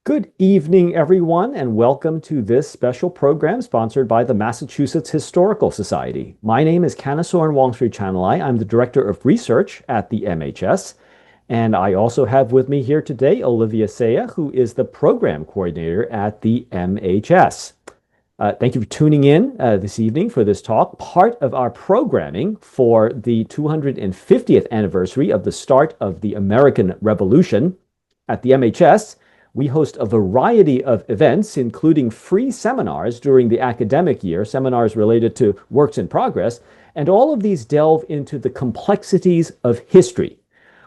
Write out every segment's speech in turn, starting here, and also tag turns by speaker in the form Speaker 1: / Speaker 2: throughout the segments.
Speaker 1: Good evening, everyone, and welcome to this special program sponsored by the Massachusetts Historical Society. My name is Kanasoran Wongstri Chanalai. I'm the Director of Research at the MHS, and I also have with me here today Olivia Saya, who is the Program Coordinator at the MHS. Thank you for tuning in this evening for this talk, part of our programming for the 250th anniversary of the start of the American Revolution. At the MHS, we host a variety of events, including free seminars during the academic year, seminars related to works in progress, and all of these delve into the complexities of history.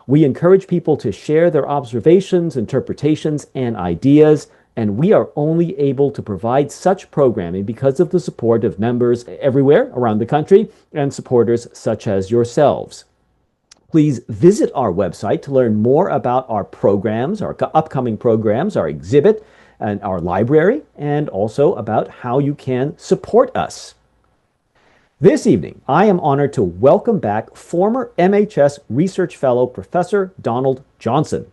Speaker 1: We encourage people to share their observations, interpretations, and ideas, and we are only able to provide such programming because of the support of members everywhere around the country and supporters such as yourselves. Please visit our website to learn more about our programs, our upcoming programs, our exhibit, and our library, and also about how you can support us. This evening, I am honored to welcome back former MHS Research Fellow Professor Donald Johnson.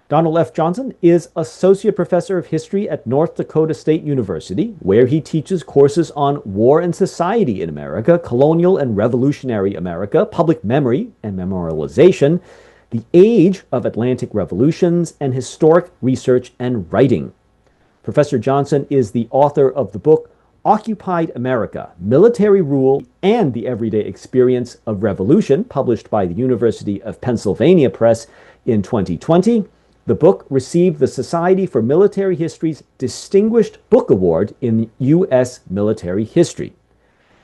Speaker 1: Donald F. Johnson is Associate Professor of History at North Dakota State University, where he teaches courses on war and society in America, colonial and revolutionary America, public memory and memorialization, the age of Atlantic revolutions, and historic research and writing. Professor Johnson is the author of the book Occupied America, Military Rule and the Everyday Experience of Revolution, published by the University of Pennsylvania Press in 2020. The book received the Society for Military History's Distinguished Book Award in U.S. military history.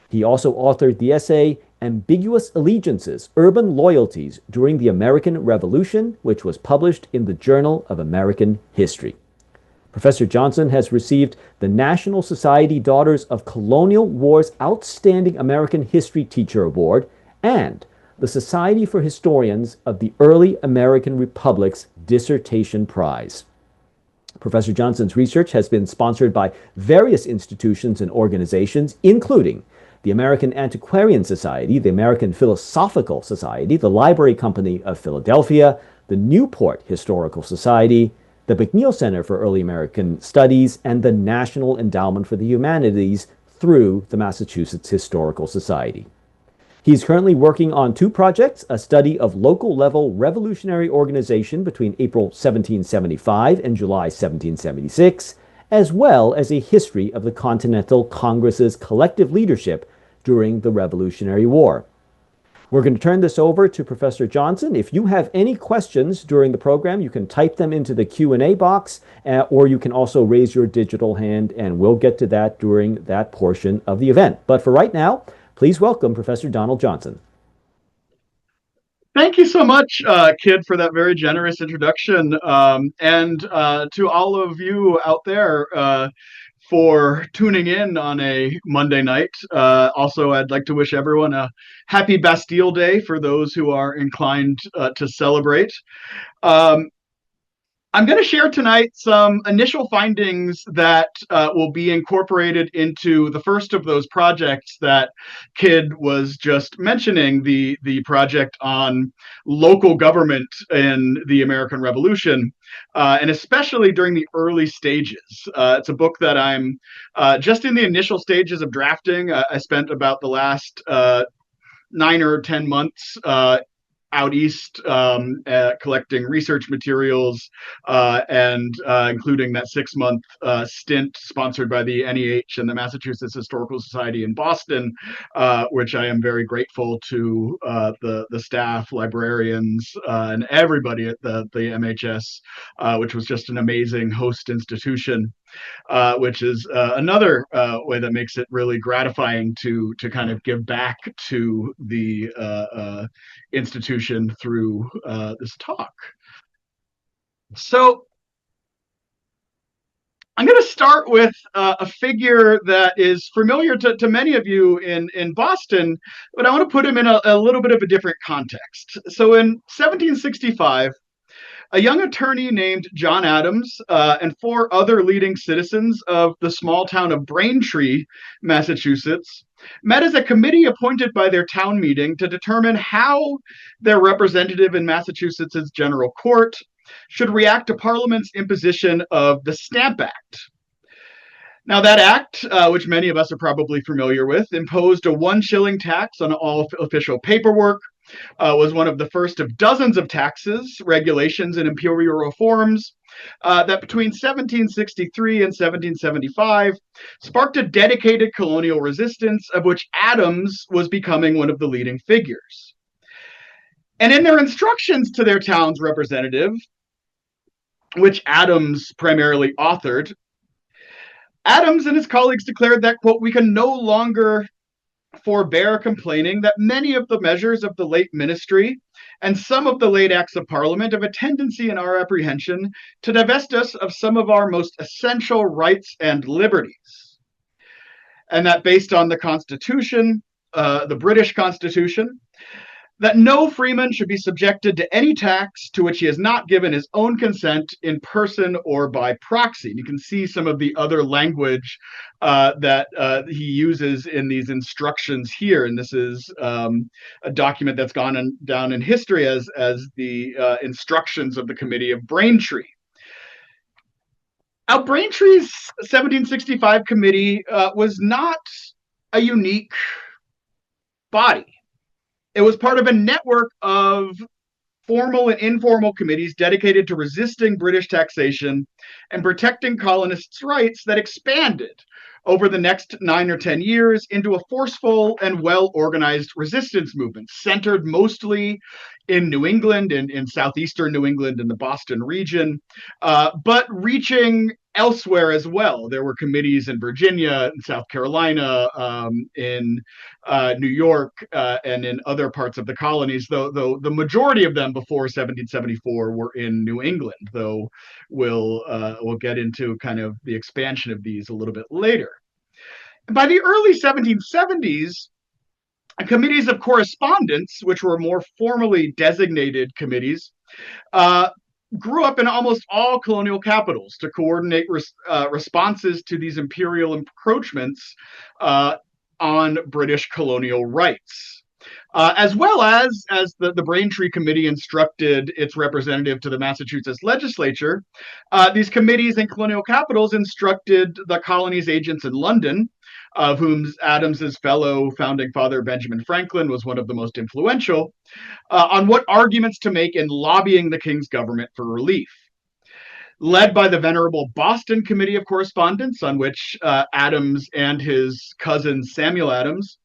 Speaker 1: He also authored the essay Ambiguous Allegiances, Urban Loyalties During the American Revolution, which was published in the Journal of American History. Professor Johnson has received the National Society Daughters of Colonial Wars Outstanding American History Teacher Award and the Society for Historians of the Early American Republic's Dissertation Prize. Professor Johnson's research has been sponsored by various institutions and organizations, including the American Antiquarian Society, the American Philosophical Society, the Library Company of Philadelphia, the Newport Historical Society, the McNeil Center for Early American Studies, and the National Endowment for the Humanities through the Massachusetts Historical Society. He's currently working on two projects, a study of local-level revolutionary organization between April 1775 and July 1776, as well as a history of the Continental Congress's collective leadership during the Revolutionary War. We're going to turn this over to Professor Johnson. If you have any questions during the program, you can type them into the Q&A box, or you can also raise your digital hand, and we'll get to that during that portion of the event. But for right now, please welcome Professor Donald Johnson.
Speaker 2: Thank you so much, Kid, for that very generous introduction. And to all of you out there for tuning in on a Monday night. Also, I'd like to wish everyone a happy Bastille Day for those who are inclined to celebrate. I'm going to share tonight some initial findings that will be incorporated into the first of those projects that Kid was just mentioning, the project on local government in the American Revolution, and especially during the early stages. It's a book that I'm just in the initial stages of drafting. I spent about the last 9 or 10 months out east collecting research materials and including that 6-month stint sponsored by the NEH and the Massachusetts Historical Society in Boston, which I am very grateful to the staff, librarians, and everybody at the MHS, which was just an amazing host institution. Which is another way that makes it really gratifying to kind of give back to the institution through this talk. So I'm going to start with a figure that is familiar to many of you in Boston, but I want to put him in a little bit of a different context. So in 1765, a young attorney named John Adams and 4 other leading citizens of the small town of Braintree, Massachusetts, met as a committee appointed by their town meeting to determine how their representative in Massachusetts' general court should react to Parliament's imposition of the Stamp Act. Now, that act, which many of us are probably familiar with, imposed a 1 shilling tax on all official paperwork, was one of the first of dozens of taxes, regulations, and imperial reforms that between 1763 and 1775 sparked a dedicated colonial resistance of which Adams was becoming one of the leading figures. And in their instructions to their town's representative, which Adams primarily authored, Adams and his colleagues declared that, quote, we can no longer forbear complaining that many of the measures of the late ministry and some of the late acts of Parliament have a tendency in our apprehension to divest us of some of our most essential rights and liberties. And that based on the Constitution, the British Constitution, that no freeman should be subjected to any tax to which he has not given his own consent in person or by proxy. And you can see some of the other language that he uses in these instructions here. And this is a document that's gone down in history as the instructions of the Committee of Braintree. Now, Braintree's 1765 committee was not a unique body. It was part of a network of formal and informal committees dedicated to resisting British taxation and protecting colonists' rights that expanded over the next 9 or 10 years into a forceful and well-organized resistance movement centered mostly in New England and in southeastern New England and the Boston region, but reaching elsewhere as well. There were committees in Virginia, in South Carolina, in New York, and in other parts of the colonies, though the majority of them before 1774 were in New England, though we'll get into kind of the expansion of these a little bit later. By the early 1770s, committees of correspondence, which were more formally designated committees, grew up in almost all colonial capitals to coordinate responses to these imperial encroachments on British colonial rights. As well as the Braintree Committee instructed its representative to the Massachusetts legislature, these committees in colonial capitals instructed the colony's agents in London, of whom Adams's fellow founding father Benjamin Franklin was one of the most influential, on what arguments to make in lobbying the king's government for relief. Led by the venerable Boston Committee of Correspondence, on which Adams and his cousin Samuel Adams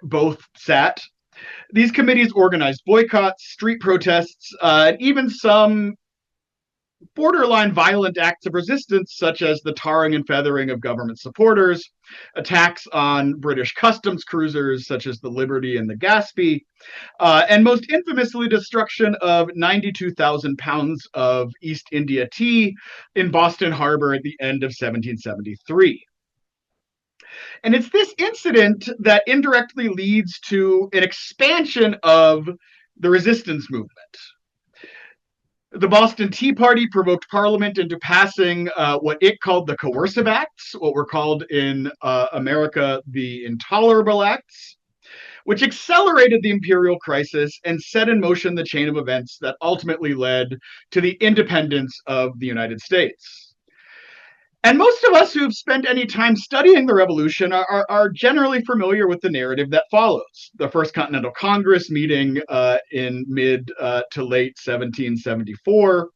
Speaker 2: both sat, these committees organized boycotts, street protests, and even some borderline violent acts of resistance, such as the tarring and feathering of government supporters, attacks on British customs cruisers, such as the Liberty and the Gaspee, and most infamously, destruction of 92,000 pounds of East India tea in Boston Harbor at the end of 1773. And it's this incident that indirectly leads to an expansion of the resistance movement. The Boston Tea Party provoked Parliament into passing what it called the Coercive Acts, what were called in America the Intolerable Acts, which accelerated the imperial crisis and set in motion the chain of events that ultimately led to the independence of the United States. And most of us who've spent any time studying the Revolution are generally familiar with the narrative that follows. The First Continental Congress meeting in mid to late 1774,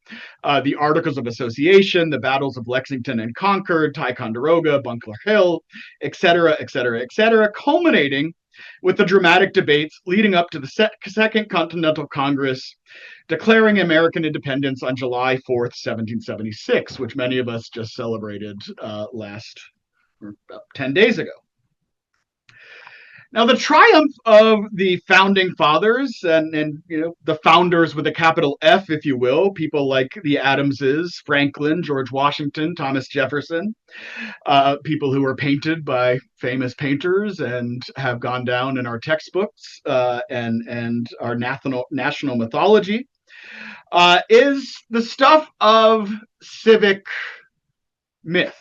Speaker 2: the Articles of Association, the battles of Lexington and Concord, Ticonderoga, Bunker Hill, et cetera, culminating with the dramatic debates leading up to the Second Continental Congress, declaring American independence on July 4th, 1776, which many of us just celebrated about 10 days ago. Now, the triumph of the founding fathers and the founders with a capital F, if you will, people like the Adamses, Franklin, George Washington, Thomas Jefferson, people who were painted by famous painters and have gone down in our textbooks and our national mythology, is the stuff of civic myth,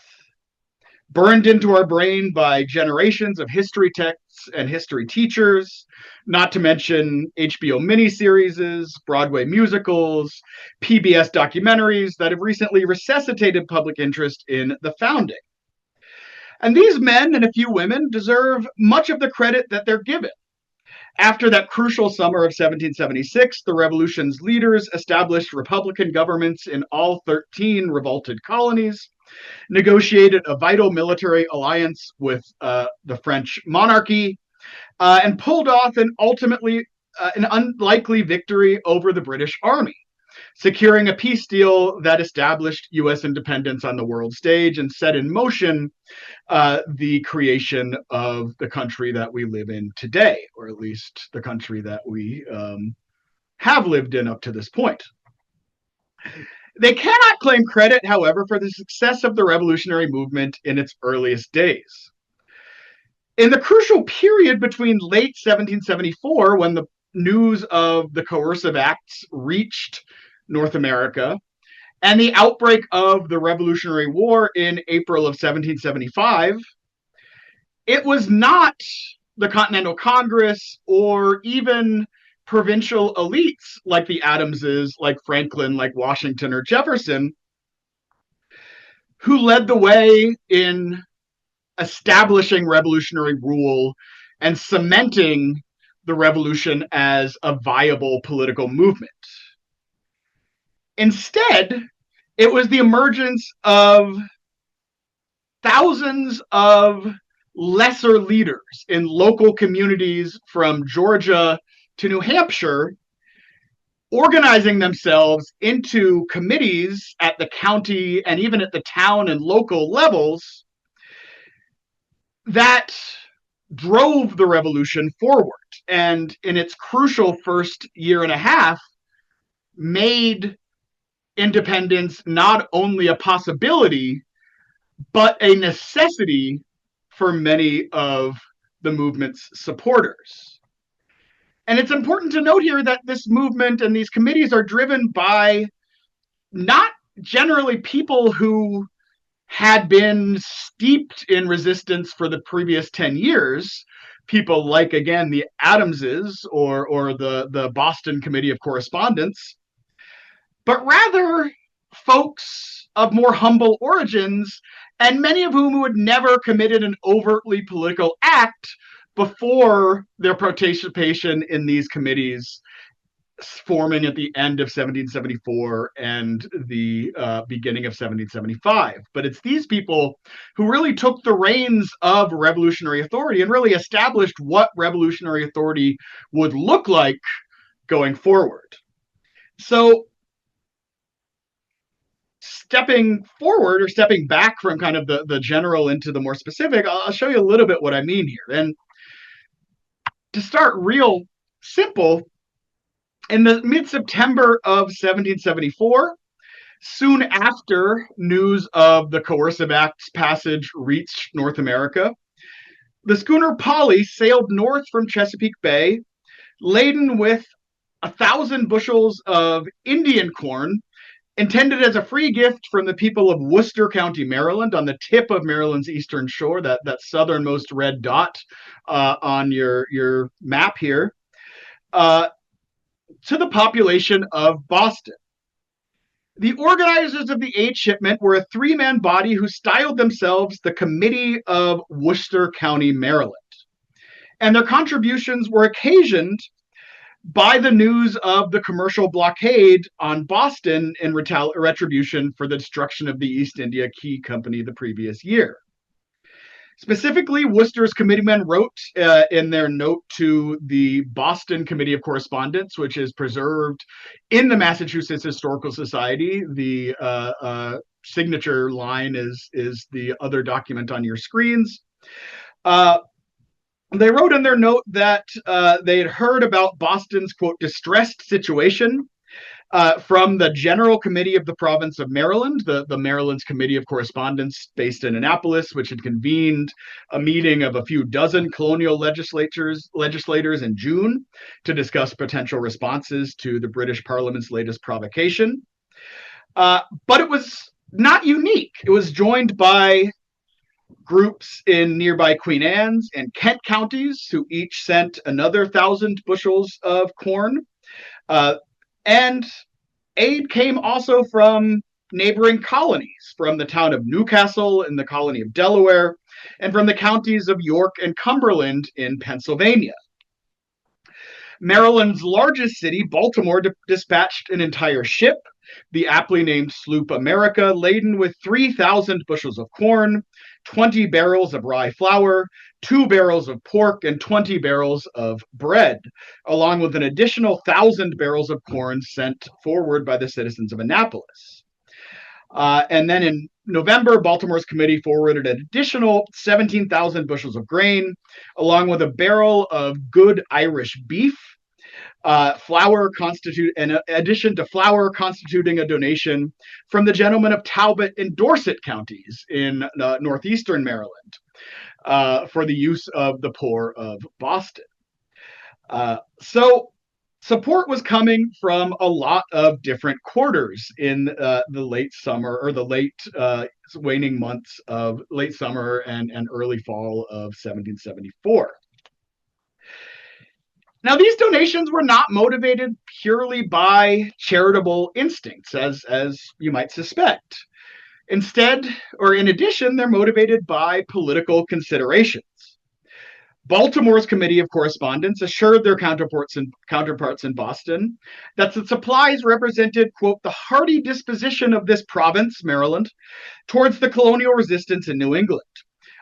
Speaker 2: burned into our brain by generations of history texts poets and history teachers, not to mention HBO miniseries, Broadway musicals, PBS documentaries that have recently resuscitated public interest in the founding. And these men and a few women deserve much of the credit that they're given. After that crucial summer of 1776, the revolution's leaders established Republican governments in all 13 revolted colonies, negotiated a vital military alliance with the French monarchy, and pulled off an unlikely victory over the British Army, securing a peace deal that established U.S. independence on the world stage and set in motion the creation of the country that we live in today, or at least the country that we have lived in up to this point. They cannot claim credit, however, for the success of the revolutionary movement in its earliest days. In the crucial period between late 1774, when the news of the coercive acts reached North America, and the outbreak of the Revolutionary War in April of 1775, it was not the Continental Congress or even provincial elites like the Adamses, like Franklin, like Washington or Jefferson, who led the way in establishing revolutionary rule and cementing the revolution as a viable political movement. Instead, it was the emergence of thousands of lesser leaders in local communities from Georgia to New Hampshire, organizing themselves into committees at the county and even at the town and local levels that drove the revolution forward. And in its crucial first year and a half, made independence not only a possibility, but a necessity for many of the movement's supporters. And it's important to note here that this movement and these committees are driven by not generally people who had been steeped in resistance for the previous 10 years, people like, again, the Adamses or the Boston Committee of Correspondence, but rather folks of more humble origins, and many of whom had never committed an overtly political act before their participation in these committees forming at the end of 1774 and the beginning of 1775. But it's these people who really took the reins of revolutionary authority and really established what revolutionary authority would look like going forward. So stepping forward or stepping back from kind of the general into the more specific, I'll show you a little bit what I mean here. And to start real simple, in the mid-September of 1774, soon after news of the Coercive Act's passage reached North America, the schooner Polly sailed north from Chesapeake Bay, laden with 1,000 bushels of Indian corn, intended as a free gift from the people of Worcester County, Maryland, on the tip of Maryland's eastern shore, that southernmost red dot on your map here, to the population of Boston. The organizers of the aid shipment were a three-man body who styled themselves the Committee of Worcester County, Maryland. And their contributions were occasioned by the news of the commercial blockade on Boston in retribution for the destruction of the East India Tea Company the previous year. Specifically, Worcester's committeemen wrote in their note to the Boston Committee of Correspondence, which is preserved in the Massachusetts Historical Society. The signature line is the other document on your screens. They wrote in their note that they had heard about Boston's, quote, distressed situation from the General Committee of the Province of Maryland, the Maryland's Committee of Correspondence based in Annapolis, which had convened a meeting of a few dozen colonial legislators in June to discuss potential responses to the British Parliament's latest provocation. But it was not unique. It was joined by Groups in nearby Queen Anne's and Kent counties, who each sent another 1,000 bushels of corn. And aid came also from neighboring colonies, from the town of Newcastle in the colony of Delaware, and from the counties of York and Cumberland in Pennsylvania. Maryland's largest city, Baltimore, dispatched an entire ship, the aptly named sloop America, laden with 3,000 bushels of corn, 20 barrels of rye flour, 2 barrels of pork, and 20 barrels of bread, along with an additional 1,000 barrels of corn sent forward by the citizens of Annapolis. And then in November, Baltimore's committee forwarded an additional 17,000 bushels of grain, along with a barrel of good Irish beef, in addition to flour constituting a donation from the gentlemen of Talbot and Dorset counties in northeastern Maryland for the use of the poor of Boston. So support was coming from a lot of different quarters in the late summer, or the late waning months of late summer and early fall of 1774. Now, these donations were not motivated purely by charitable instincts, as you might suspect. Instead, or in addition, they're motivated by political considerations. Baltimore's Committee of Correspondence assured their counterparts in Boston that the supplies represented, quote, the hearty disposition of this province, Maryland, towards the colonial resistance in New England,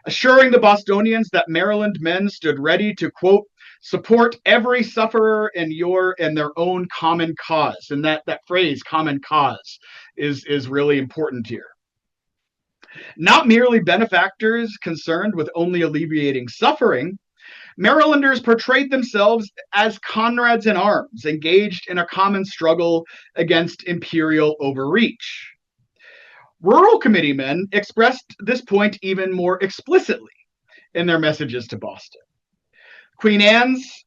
Speaker 2: assuring the Bostonians that Maryland men stood ready to, quote, support every sufferer in their own common cause. And that phrase, common cause, is really important here. Not merely benefactors concerned with only alleviating suffering, Marylanders portrayed themselves as comrades in arms, engaged in a common struggle against imperial overreach. Rural committeemen expressed this point even more explicitly in their messages to Boston. Queen Anne's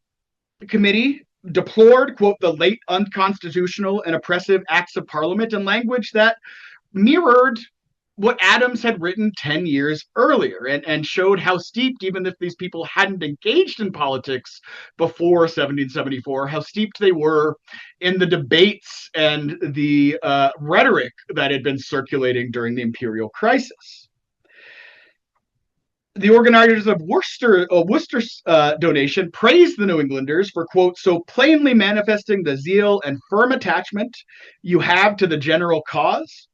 Speaker 2: committee deplored, quote, the late unconstitutional and oppressive acts of Parliament in language that mirrored what Adams had written 10 years earlier, and showed how steeped, even if these people hadn't engaged in politics before 1774, how steeped they were in the debates and the rhetoric that had been circulating during the imperial crisis. The organizers of Worcester's donation praised the New Englanders for, quote, so plainly manifesting the zeal and firm attachment you have to the general cause,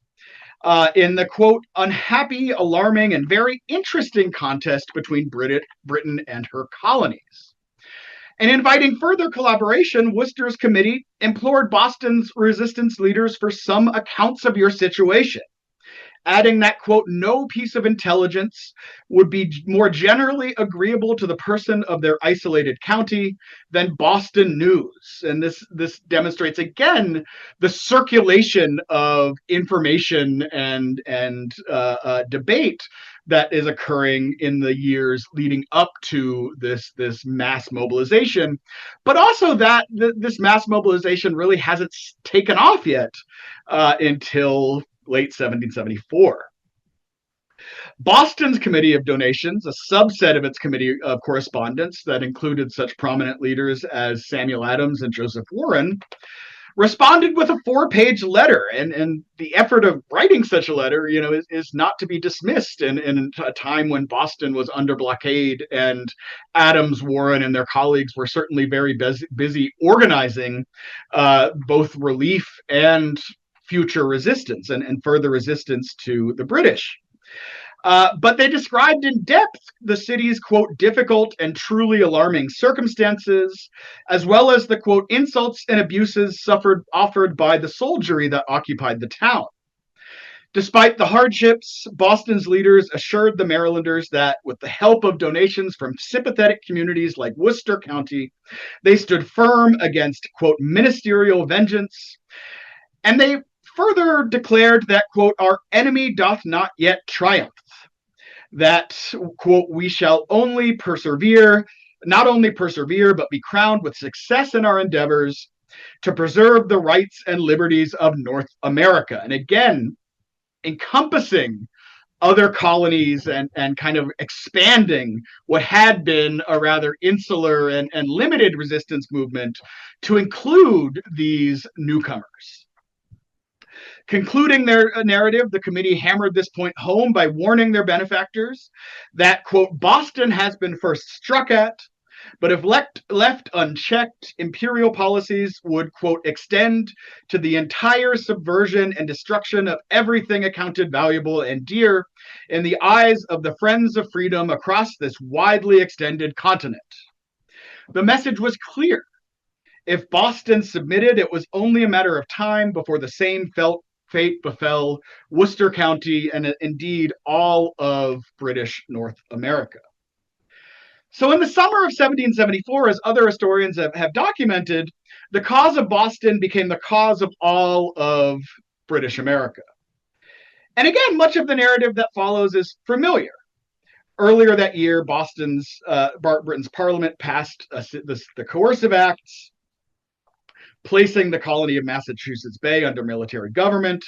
Speaker 2: in the, quote, unhappy, alarming, and very interesting contest between Britain and her colonies. And inviting further collaboration, Worcester's committee implored Boston's resistance leaders for some accounts of your situation, adding that, quote, no piece of intelligence would be more generally agreeable to the person of their isolated county than Boston news. And this demonstrates, again, the circulation of information and debate that is occurring in the years leading up to this mass mobilization, but also that this mass mobilization really hasn't taken off yet until late 1774. Boston's Committee of Donations, a subset of its Committee of Correspondence that included such prominent leaders as Samuel Adams and Joseph Warren, responded with a 4-page letter. And the effort of writing such a letter, is not to be dismissed in a time when Boston was under blockade, and Adams, Warren, and their colleagues were certainly very busy organizing both relief and future resistance and further resistance to the British. But they described in depth the city's, quote, difficult and truly alarming circumstances, as well as the, quote, insults and abuses offered by the soldiery that occupied the town. Despite the hardships, Boston's leaders assured the Marylanders that with the help of donations from sympathetic communities like Worcester County, they stood firm against, quote, ministerial vengeance. And they further declared that, quote, our enemy doth not yet triumph, that, quote, we shall only persevere, not only persevere, but be crowned with success in our endeavors to preserve the rights and liberties of North America. And again, encompassing other colonies and kind of expanding what had been a rather insular and limited resistance movement to include these newcomers. Concluding their narrative, the committee hammered this point home by warning their benefactors that, quote, Boston has been first struck at, but if left unchecked, imperial policies would, quote, extend to the entire subversion and destruction of everything accounted valuable and dear in the eyes of the friends of freedom across this widely extended continent. The message was clear. If Boston submitted, it was only a matter of time before the same fate befell Worcester County and indeed all of British North America. So in the summer of 1774, as other historians have documented, the cause of Boston became the cause of all of British America. And again, much of the narrative that follows is familiar. Earlier that year, Britain's Parliament passed the Coercive Acts, placing the colony of Massachusetts Bay under military government,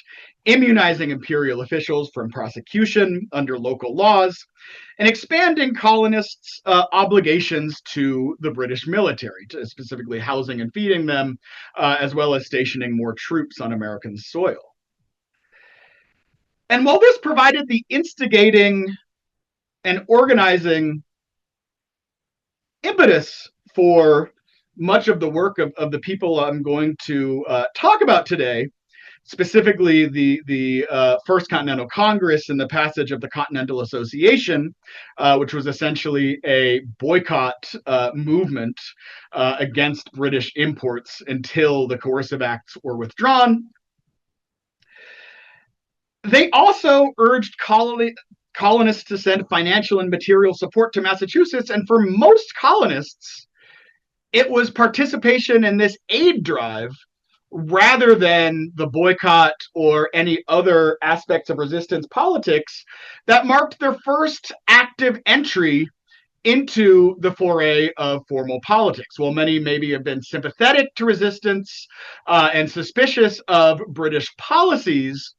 Speaker 2: immunizing imperial officials from prosecution under local laws, and expanding colonists' obligations to the British military, specifically housing and feeding them, as well as stationing more troops on American soil. And while this provided the instigating and organizing impetus for much of the work of the people I'm going to talk about today, specifically the First Continental Congress and the passage of the Continental Association, which was essentially a boycott movement against British imports until the Coercive Acts were withdrawn. They also urged colonists to send financial and material support to Massachusetts, and for most colonists, it was participation in this aid drive rather than the boycott or any other aspects of resistance politics that marked their first active entry into the foray of formal politics. While many maybe have been sympathetic to resistance and suspicious of British policies,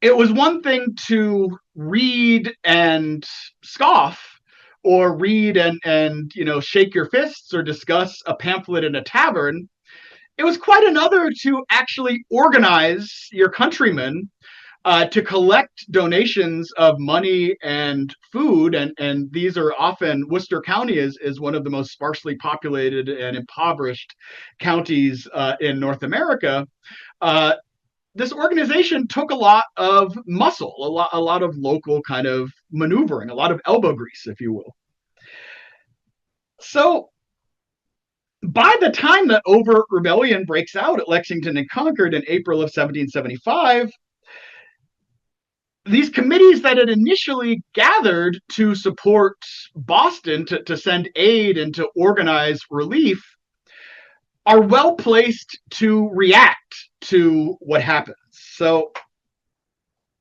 Speaker 2: it was one thing to read and scoff, or read and shake your fists or discuss a pamphlet in a tavern. It was quite another to actually organize your countrymen to collect donations of money and food, and these are often, Worcester County is one of the most sparsely populated and impoverished counties in North America. This organization took a lot of muscle, a lot of local kind of maneuvering, a lot of elbow grease, if you will. So by the time that overt rebellion breaks out at Lexington and Concord in April of 1775, these committees that had initially gathered to support Boston, to send aid and to organize relief, are well placed to react to what happens. So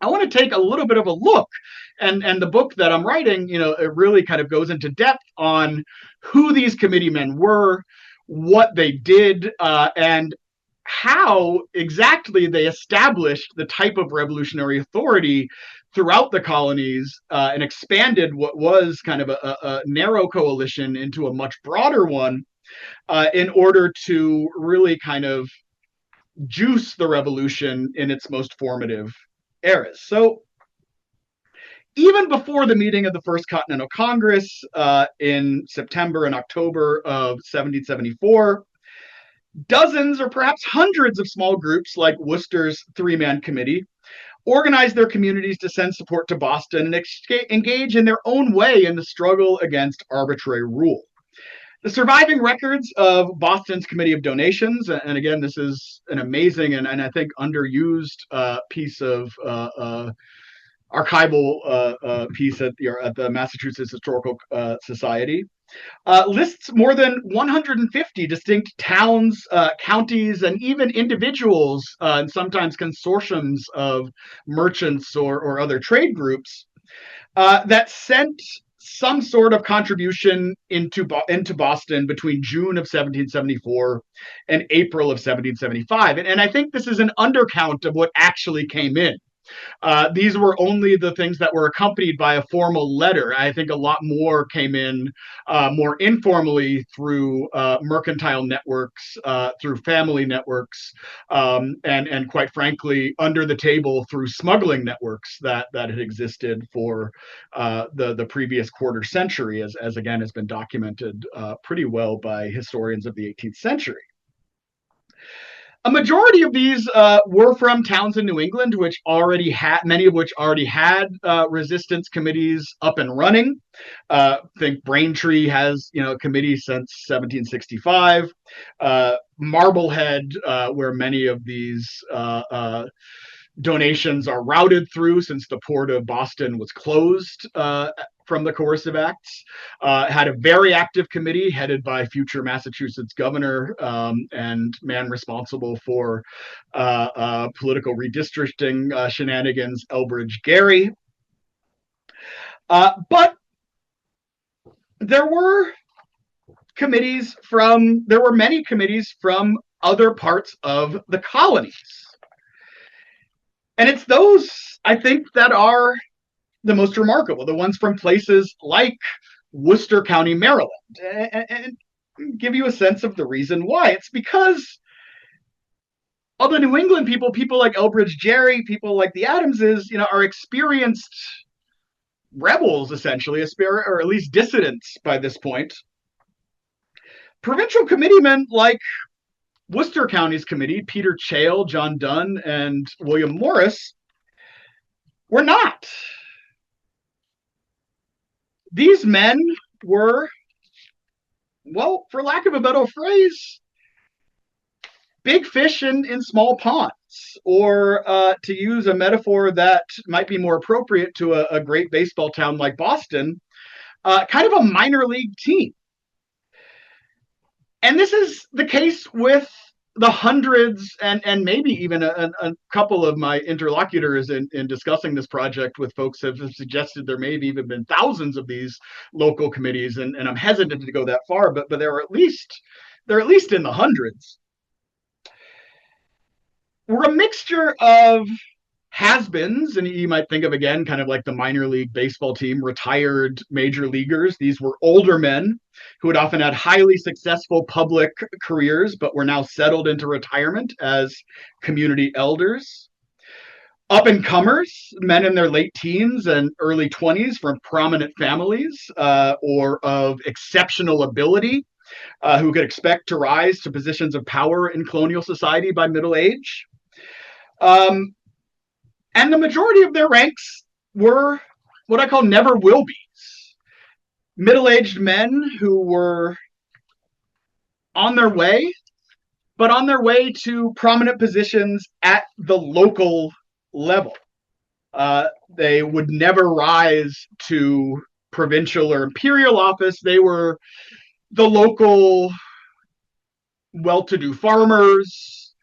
Speaker 2: I want to take a little bit of a look, and the book that I'm writing, it really kind of goes into depth on who these committeemen were, what they did, and how exactly they established the type of revolutionary authority throughout the colonies and expanded what was kind of a narrow coalition into a much broader one in order to really kind of juice the revolution in its most formative eras. So even before the meeting of the First Continental Congress in September and October of 1774, dozens or perhaps hundreds of small groups like Worcester's three-man committee organized their communities to send support to Boston and engage in their own way in the struggle against arbitrary rule. The surviving records of Boston's Committee of Donations, and again, this is an amazing and I think underused piece of archival piece at the Massachusetts Historical Society, lists more than 150 distinct towns, counties, and even individuals, and sometimes consortiums of merchants or other trade groups that sent some sort of contribution into Boston between June of 1774 and April of 1775. And I think this is an undercount of what actually came in. These were only the things that were accompanied by a formal letter. I think a lot more came in more informally through mercantile networks, through family networks, and quite frankly, under the table through smuggling networks that had existed for the previous quarter century, as again has been documented pretty well by historians of the 18th century. A majority of these were from towns in New England, which already had many of which already had resistance committees up and running. I think Braintree has a committee since 1765. Marblehead, where many of these donations are routed through, since the port of Boston was closed from the coercive acts, had a very active committee headed by future Massachusetts governor and man responsible for political redistricting shenanigans, Elbridge Gerry. But there were many committees from other parts of the colonies. And it's those, I think, that are the most remarkable, the ones from places like Worcester County, Maryland. And give you a sense of the reason why. It's because all the New England people like Elbridge Gerry, people like the Adamses, are experienced rebels, essentially, or at least dissidents by this point. Provincial committeemen like Worcester County's committee, Peter Chale, John Dunn, and William Morris, were not. These men were, well, for lack of a better phrase, big fish in small ponds, or to use a metaphor that might be more appropriate to a great baseball town like Boston, kind of a minor league team. And this is the case with the hundreds and maybe even a couple of my interlocutors in discussing this project with folks have suggested there may have even been thousands of these local committees, and I'm hesitant to go that far, but they're at least in the hundreds. We're a mixture of has-beens, and you might think of, again, kind of like the minor league baseball team, retired major leaguers. These were older men who had often had highly successful public careers, but were now settled into retirement as community elders. Up-and-comers, men in their late teens and early 20s from prominent families or of exceptional ability, who could expect to rise to positions of power in colonial society by middle age. And the majority of their ranks were what I call never-will-be's. Middle-aged men who were on their way, but on their way to prominent positions at the local level. They would never rise to provincial or imperial office. They were the local well-to-do farmers,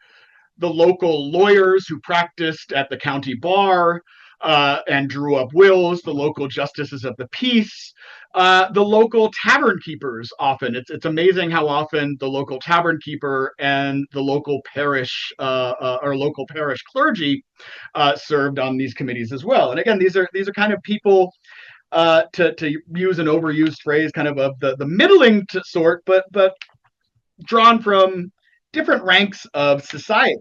Speaker 2: the local lawyers who practiced at the county bar and drew up wills, the local justices of the peace, the local tavern keepers. Often it's amazing how often the local tavern keeper and the local parish or local parish clergy served on these committees as well. And again, these are kind of people, to use an overused phrase, kind of the middling sort, but drawn from different ranks of society.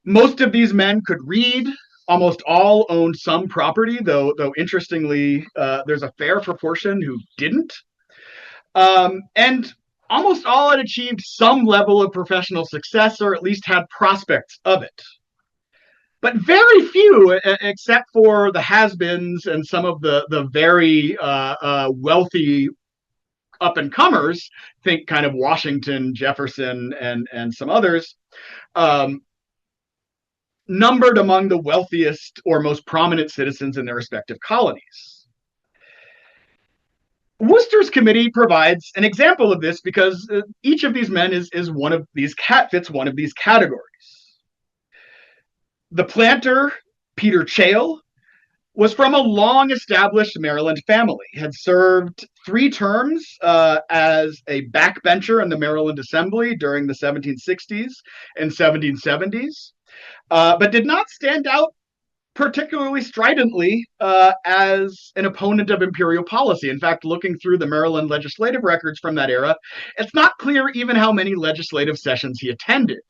Speaker 2: Most of these men could read. Almost all owned some property, though interestingly, there's a fair proportion who didn't. And almost all had achieved some level of professional success, or at least had prospects of it. But very few, except for the has-beens and some of the very wealthy up-and-comers, think kind of Washington, Jefferson, and some others, numbered among the wealthiest or most prominent citizens in their respective colonies. Worcester's committee provides an example of this because each of these men is one of these fits one of these categories. The planter, Peter Chale, was from a long-established Maryland family, had served 3 terms as a backbencher in the Maryland Assembly during the 1760s and 1770s. but did not stand out particularly stridently as an opponent of imperial policy. In fact, looking through the Maryland legislative records from that era, it's not clear even how many legislative sessions he attended.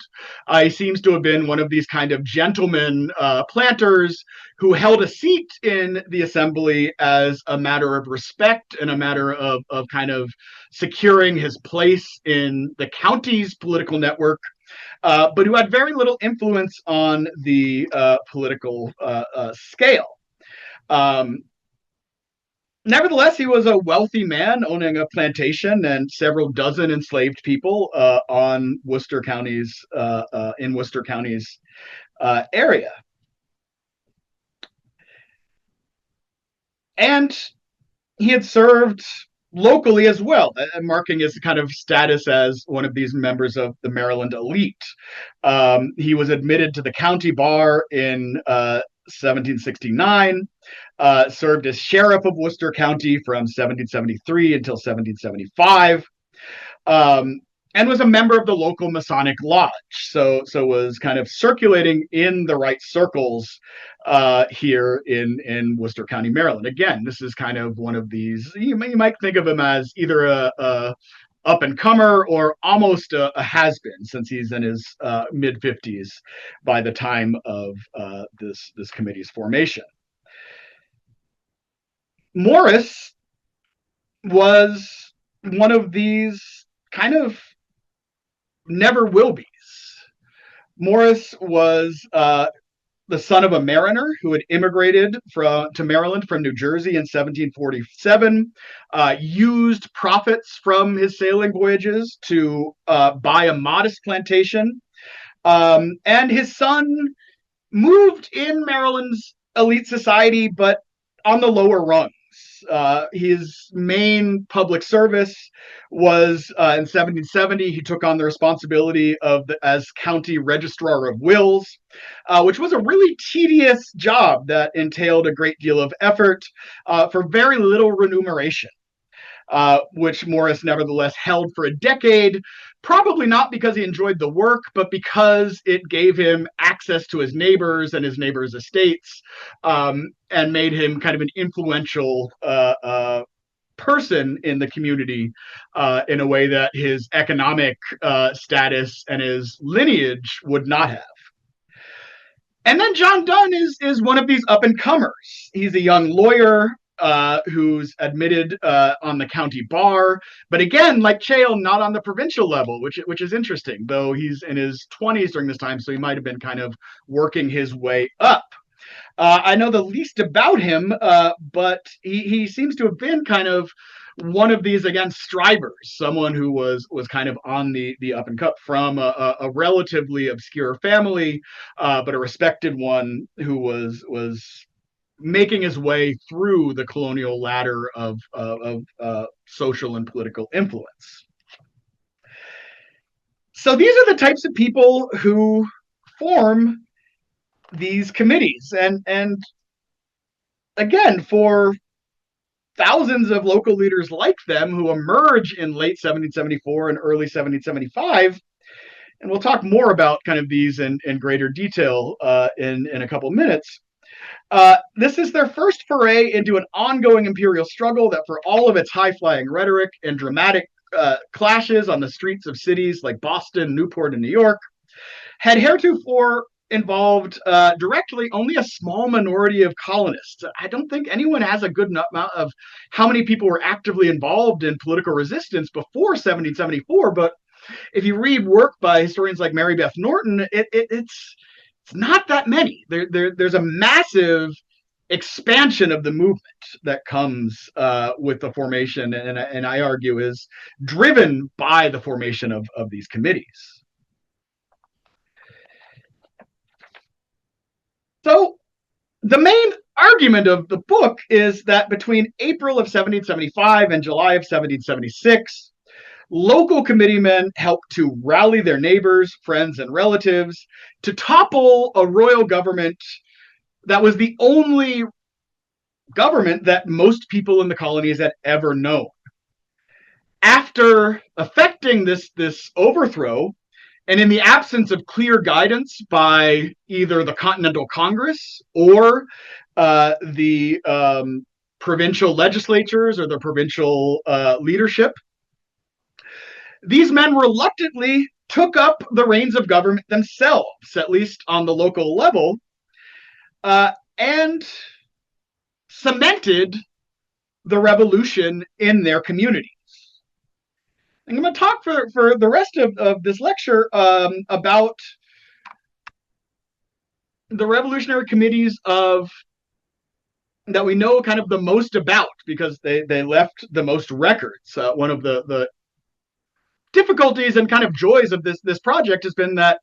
Speaker 2: He seems to have been one of these kind of gentleman planters who held a seat in the assembly as a matter of respect and a matter of kind of securing his place in the county's political network, but who had very little influence on the political scale. Um, Nevertheless, he was a wealthy man owning a plantation and several dozen enslaved people on Worcester County's in Worcester County's area. And he had served locally as well, marking his kind of status as one of these members of the Maryland elite. He was admitted to the county bar in 1769, served as sheriff of Worcester County from 1773 until 1775. And was a member of the local Masonic lodge, so was kind of circulating in the right circles here in Worcester County, Maryland. Again, this is kind of one of these, you might think of him as either a up and comer or almost a has been, since he's in his mid 50s by the time of this committee's formation. Morris was one of these kind of never will be's. Morris was the son of a mariner who had immigrated to Maryland from New Jersey in 1747, used profits from his sailing voyages to buy a modest plantation. And his son moved in Maryland's elite society, but on the lower rungs. His main public service was in 1770. He took on the responsibility as county registrar of wills, which was a really tedious job that entailed a great deal of effort for very little remuneration. Which Morris nevertheless held for a decade, probably not because he enjoyed the work, but because it gave him access to his neighbors and his neighbors' estates, and made him kind of an influential person in the community in a way that his economic status and his lineage would not have. And then John Donne is one of these up and comers. He's a young lawyer who's admitted on the county bar, but again, like Chale, not on the provincial level, which is interesting, though he's in his 20s during this time, so he might have been kind of working his way up. I know the least about him, but he seems to have been kind of one of these, again, strivers, someone who was kind of on the up and cut from a relatively obscure family, but a respected one who was making his way through the colonial ladder of social and political influence. So these are the types of people who form these committees. And again, for thousands of local leaders like them who emerge in late 1774 and early 1775, and we'll talk more about kind of these in greater detail in a couple minutes. This is their first foray into an ongoing imperial struggle that, for all of its high-flying rhetoric and dramatic clashes on the streets of cities like Boston, Newport, and New York, had heretofore involved directly only a small minority of colonists. I don't think anyone has a good amount of how many people were actively involved in political resistance before 1774, but if you read work by historians like Mary Beth Norton, it's not that many. There's a massive expansion of the movement that comes with the formation, and I argue is driven by the formation of these committees. So the main argument of the book is that between April of 1775 and July of 1776, local committeemen helped to rally their neighbors, friends, and relatives to topple a royal government that was the only government that most people in the colonies had ever known. After effecting this overthrow, And in the absence of clear guidance by either the Continental Congress or the provincial legislatures or the provincial leadership, these men reluctantly took up the reins of government themselves, at least on the local level, and cemented the revolution in their communities. I'm going to talk for the rest of this lecture about the revolutionary committees that we know kind of the most about, because they left the most records. One of the difficulties and kind of joys of this project has been that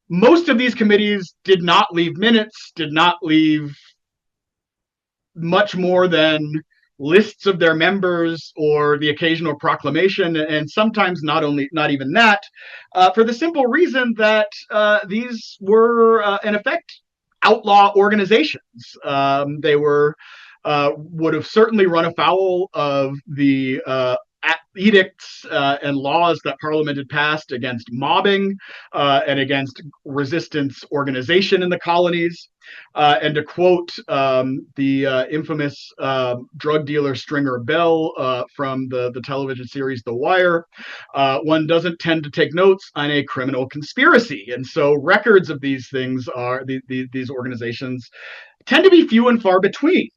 Speaker 2: most of these committees did not leave minutes, did not leave much more than lists of their members or the occasional proclamation, and sometimes not even that, for the simple reason that these were in effect outlaw organizations. They would have certainly run afoul of the edicts and laws that Parliament had passed against mobbing and against resistance organization in the colonies. And to quote the infamous drug dealer Stringer Bell from the television series The Wire, one doesn't tend to take notes on a criminal conspiracy. And so records of these things these organizations tend to be few and far between.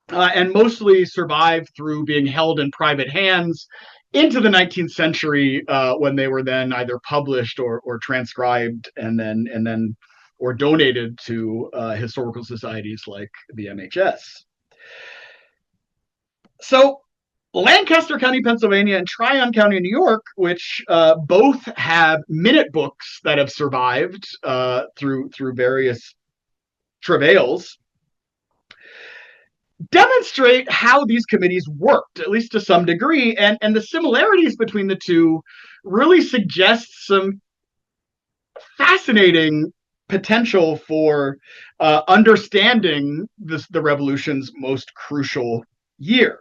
Speaker 2: And mostly survived through being held in private hands into the 19th century, when they were then either published or transcribed and then or donated to historical societies like the MHS. So Lancaster County, Pennsylvania, and Tryon County, New York, which both have minute books that have survived through various travails, demonstrate how these committees worked, at least to some degree, and the similarities between the two really suggest some fascinating potential for understanding the revolution's most crucial year.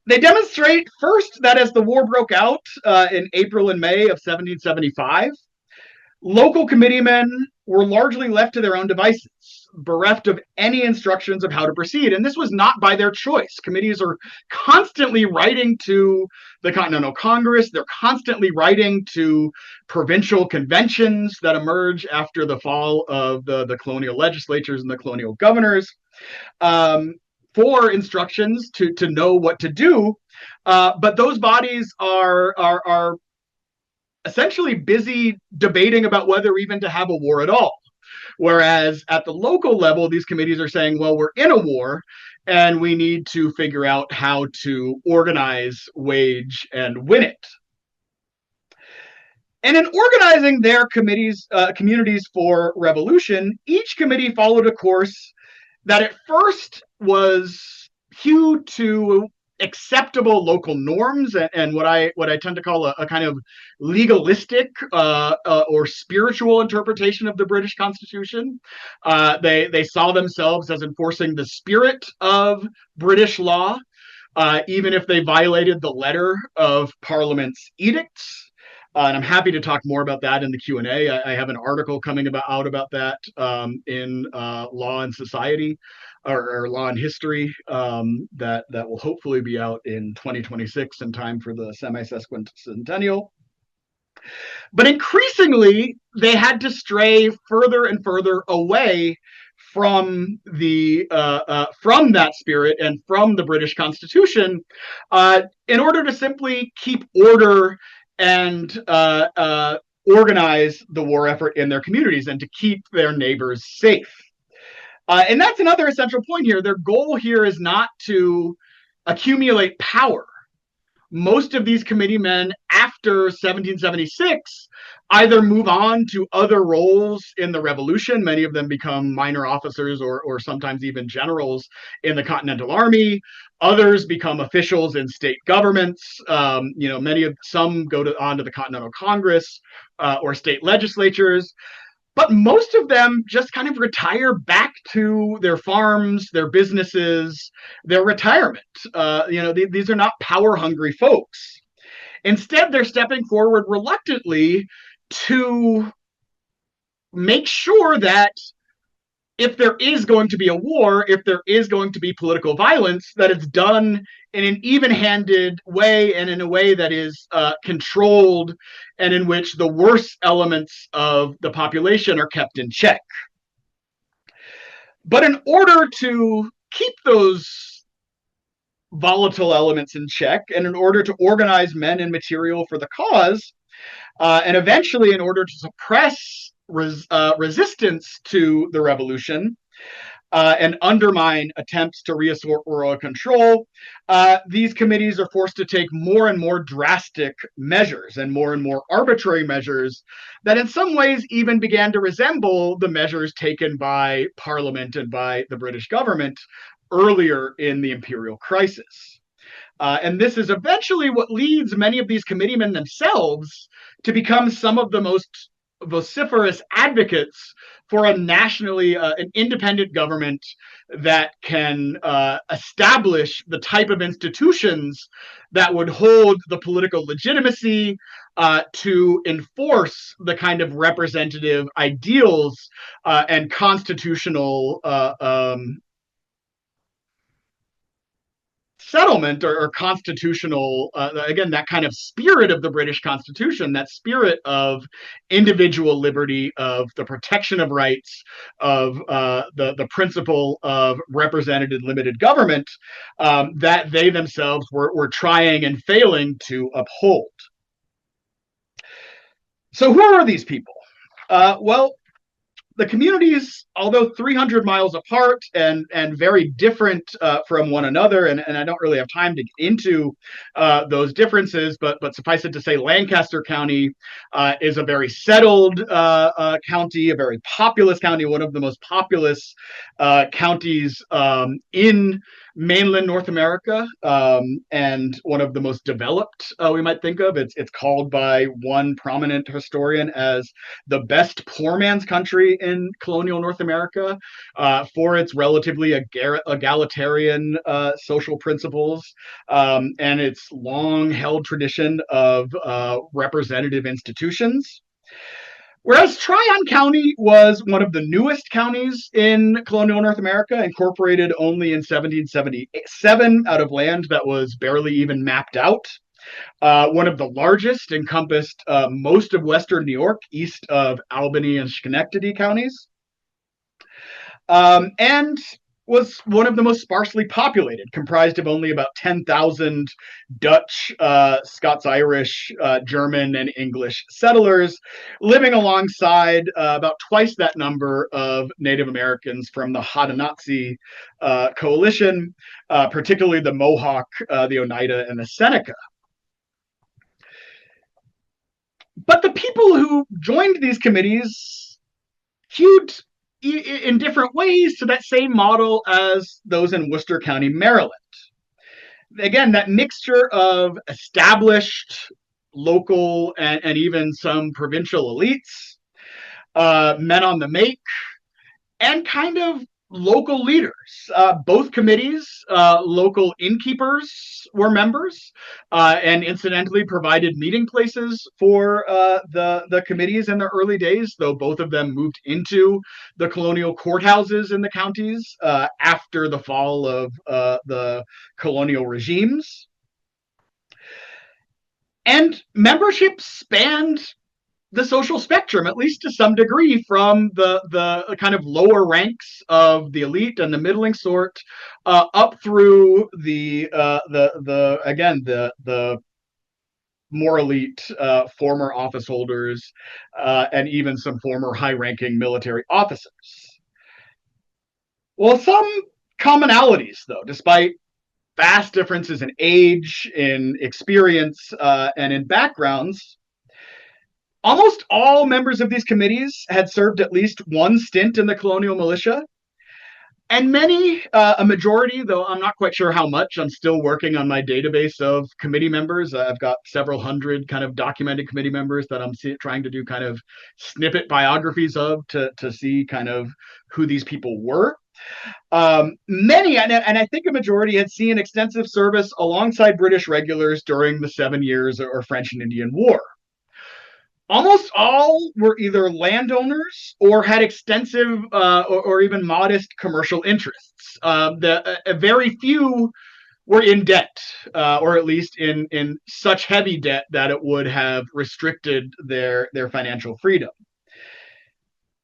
Speaker 2: They demonstrate first that as the war broke out in April and May of 1775, local committeemen were largely left to their own devices, bereft of any instructions of how to proceed. And this was not by their choice. Committees are constantly writing to the Continental Congress. They're constantly writing to provincial conventions that emerge after the fall of the colonial legislatures and the colonial governors, for instructions to know what to do. But those bodies are essentially busy debating about whether even to have a war at all. Whereas at the local level, these committees are saying, well, we're in a war and we need to figure out how to organize, wage, and win it. And in organizing their committees, communities for revolution, each committee followed a course that at first was hewed to acceptable local norms and what I tend to call a kind of legalistic or spiritual interpretation of the British Constitution. They saw themselves as enforcing the spirit of British law, even if they violated the letter of Parliament's edicts. And I'm happy to talk more about that in the Q&A. I have an article coming out about that in Law and Society, or Law and History, that will hopefully be out in 2026 in time for the semi-sesquicentennial. But increasingly, they had to stray further and further away from that spirit and from the British Constitution in order to simply keep order and organize the war effort in their communities and to keep their neighbors safe. And that's another essential point here. Their goal here is not to accumulate power. Most of these committeemen after 1776 either move on to other roles in the revolution. Many of them become minor officers or sometimes even generals in the Continental Army. Others become officials in state governments. Some go on to the Continental Congress or state legislatures. But most of them just kind of retire back to their farms, their businesses, their retirement. These are not power-hungry folks. Instead, they're stepping forward reluctantly to make sure that if there is going to be a war, if there is going to be political violence, that it's done in an even-handed way and in a way that is controlled and in which the worst elements of the population are kept in check. But in order to keep those volatile elements in check, and in order to organize men and material for the cause, and eventually in order to suppress resistance to the revolution, and undermine attempts to reassert royal control, these committees are forced to take more and more drastic measures and more arbitrary measures that in some ways even began to resemble the measures taken by Parliament and by the British government earlier in the imperial crisis. And this is eventually what leads many of these committeemen themselves to become some of the most vociferous advocates for a nationally an independent government that can establish the type of institutions that would hold the political legitimacy to enforce the kind of representative ideals and constitutional settlement or constitutional, again, that kind of spirit of the British Constitution, that spirit of individual liberty, of the protection of rights, of the principle of representative limited government, that they themselves were trying and failing to uphold. So who are these people? Well, the communities, although 300 miles apart and very different from one another, and I don't really have time to get into those differences, but suffice it to say, Lancaster County is a very settled county, a very populous county, one of the most populous counties in mainland North America, and one of the most developed we might think of. It's called by one prominent historian as the best poor man's country in colonial North America for its relatively egalitarian social principles and its long held tradition of representative institutions. Whereas Tryon County was one of the newest counties in colonial North America, incorporated only in 1777 out of land that was barely even mapped out. One of the largest, encompassed most of western New York, east of Albany and Schenectady counties, and was one of the most sparsely populated, comprised of only about 10,000 Dutch, Scots-Irish, German, and English settlers, living alongside about twice that number of Native Americans from the Haudenosaunee coalition, particularly the Mohawk, the Oneida, and the Seneca. But the people who joined these committees hewed in different ways to that same model as those in Worcester County, Maryland. Again, that mixture of established local and even some provincial elites, men on the make, and kind of local leaders. Both committees, local innkeepers were members, and incidentally provided meeting places for the committees in the early days, though both of them moved into the colonial courthouses in the counties after the fall of the colonial regimes. And membership spanned the social spectrum, at least to some degree, from the kind of lower ranks of the elite and the middling sort, up through the more elite former office holders, and even some former high-ranking military officers. Well, some commonalities, though, despite vast differences in age, in experience, and in backgrounds. Almost all members of these committees had served at least one stint in the colonial militia. And many, a majority, though I'm not quite sure how much, I'm still working on my database of committee members. I've got several hundred kind of documented committee members that I'm trying to do kind of snippet biographies of to see kind of who these people were. Many, and I think a majority, had seen extensive service alongside British regulars during the 7 Years or French and Indian War. Almost all were either landowners or had extensive or even modest commercial interests. Very few were in debt, or at least in such heavy debt that it would have restricted their financial freedom.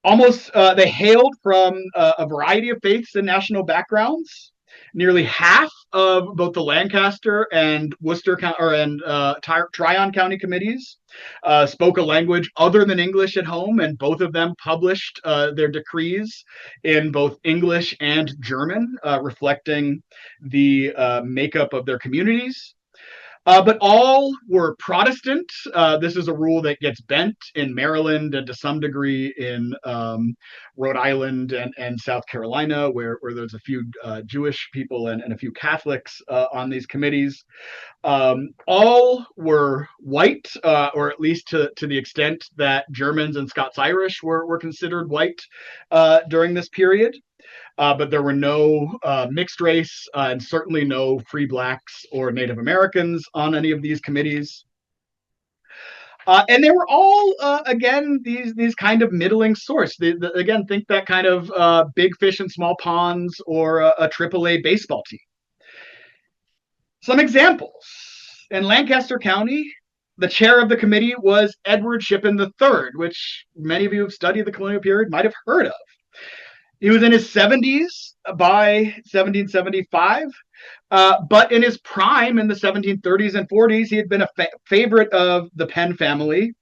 Speaker 2: Almost They hailed from a variety of faiths and national backgrounds. Nearly half of both the Lancaster and Worcester and Tryon County committees spoke a language other than English at home, and both of them published their decrees in both English and German, reflecting the makeup of their communities. But all were Protestant. This is a rule that gets bent in Maryland and to some degree in Rhode Island and South Carolina, where there's a few Jewish people and a few Catholics on these committees. All were white, or at least to the extent that Germans and Scots-Irish were considered white during this period. But there were no mixed race and certainly no free blacks or Native Americans on any of these committees. And they were all, again, these kind of middling sorts. Again, think that kind of big fish in small ponds, or a AAA baseball team. Some examples. In Lancaster County, the chair of the committee was Edward Shippen III, which many of you who've studied the colonial period might have heard of. He was in his 70s by 1775, but in his prime in the 1730s and 40s, he had been a favorite of the Penn family.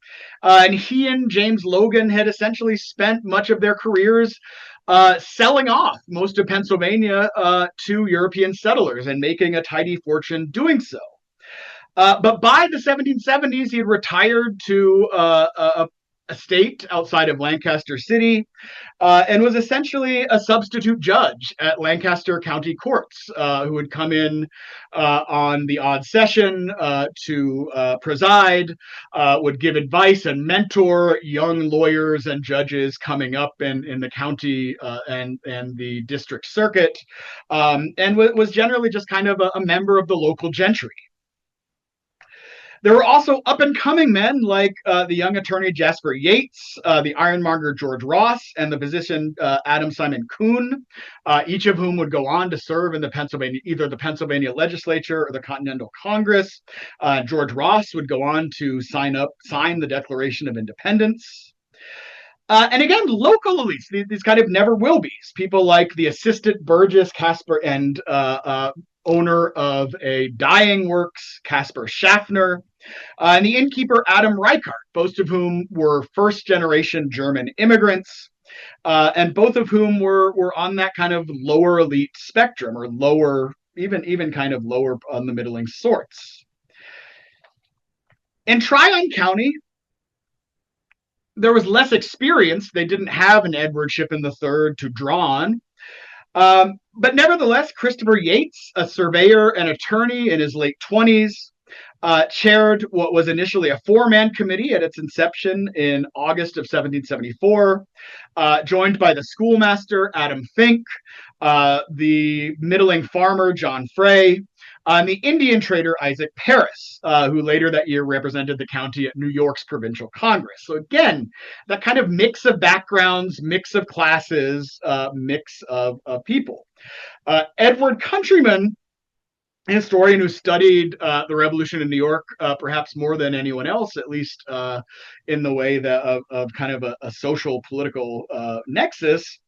Speaker 2: And he and James Logan had essentially spent much of their careers selling off most of Pennsylvania to European settlers and making a tidy fortune doing so. But by the 1770s, he had retired to a estate outside of Lancaster City, and was essentially a substitute judge at Lancaster County courts, who would come in on the odd session to preside, would give advice and mentor young lawyers and judges coming up in the county and the district circuit, and was generally just kind of a member of the local gentry. There were also up-and-coming men like the young attorney Jasper Yates, the ironmonger George Ross, and the physician Adam Simon Kuhn, each of whom would go on to serve in either the Pennsylvania legislature or the Continental Congress. George Ross would go on to sign the Declaration of Independence. And again, local elites, these kind of never-will-be's, people like the assistant Burgess Casper and owner of a dyeing works, Caspar Schaffner, and the innkeeper Adam Reichart, both of whom were first-generation German immigrants, and both of whom were on that kind of lower elite spectrum, or lower, even kind of lower on the middling sorts. In Tryon County, there was less experience. They didn't have an Edward Shippen III to draw on. But nevertheless, Christopher Yates, a surveyor and attorney in his late 20s, chaired what was initially a 4-man committee at its inception in August of 1774, joined by the schoolmaster, Adam Fink, the middling farmer, John Frey, and the Indian trader, Isaac Paris, who later that year represented the county at New York's Provincial Congress. So again, that kind of mix of backgrounds, mix of classes, mix of people. Edward Countryman, a historian who studied the Revolution in New York, perhaps more than anyone else, at least in the way that of kind of a social political nexus,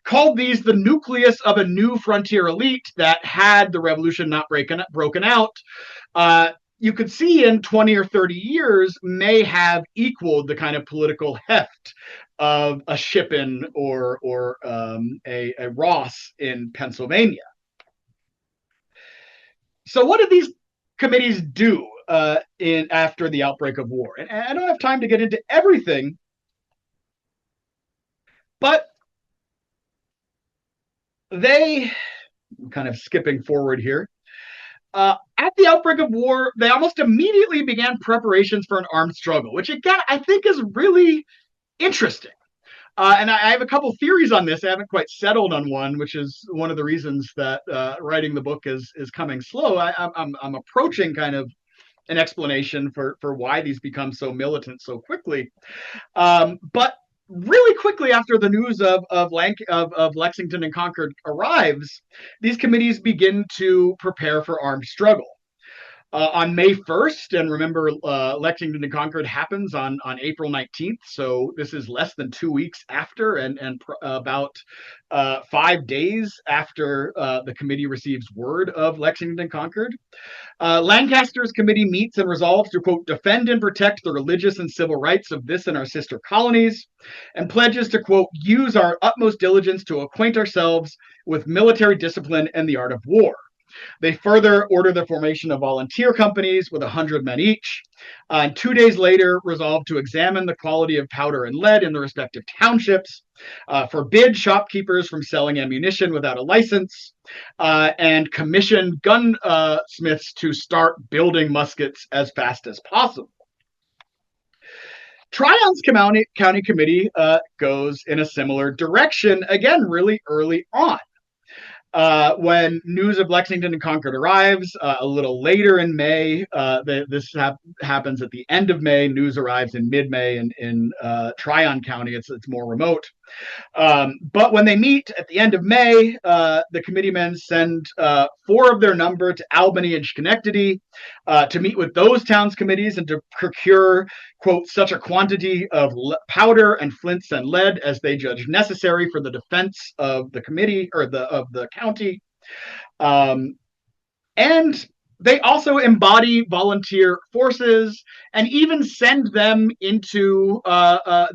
Speaker 2: called these the nucleus of a new frontier elite that, had the revolution not broken out, you could see in 20 or 30 years may have equaled the kind of political heft of a Shippen or a Ross in Pennsylvania. So what did these committees do after the outbreak of war? And I don't have time to get into everything, but they, I'm kind of skipping forward here, at the outbreak of war, they almost immediately began preparations for an armed struggle, which again, I think is really interesting. And I have a couple theories on this. I haven't quite settled on one, which is one of the reasons that writing the book is coming slow. I'm approaching kind of an explanation for why these become so militant so quickly. But really quickly after the news of Lexington and Concord arrives, these committees begin to prepare for armed struggle. On May 1st, and remember, Lexington and Concord happens on April 19th, so this is less than 2 weeks after, and about 5 days after the committee receives word of Lexington and Concord. Lancaster's committee meets and resolves to, quote, defend and protect the religious and civil rights of this and our sister colonies, and pledges to, quote, use our utmost diligence to acquaint ourselves with military discipline and the art of war. They further order the formation of volunteer companies with 100 men each. And 2 days later, resolve to examine the quality of powder and lead in the respective townships, forbid shopkeepers from selling ammunition without a license, and commission gunsmiths to start building muskets as fast as possible. Tryon's County Committee goes in a similar direction, again, really early on. When news of Lexington and Concord arrives a little later in May, this happens at the end of May. News arrives in mid-May in Tryon County. It's more remote. But when they meet at the end of May, the committeemen send 4 of their number to Albany and Schenectady to meet with those towns committees and to procure, quote, such a quantity of powder and flints and lead as they judge necessary for the defense of the committee or of the county. And they also embody volunteer forces and even send them into,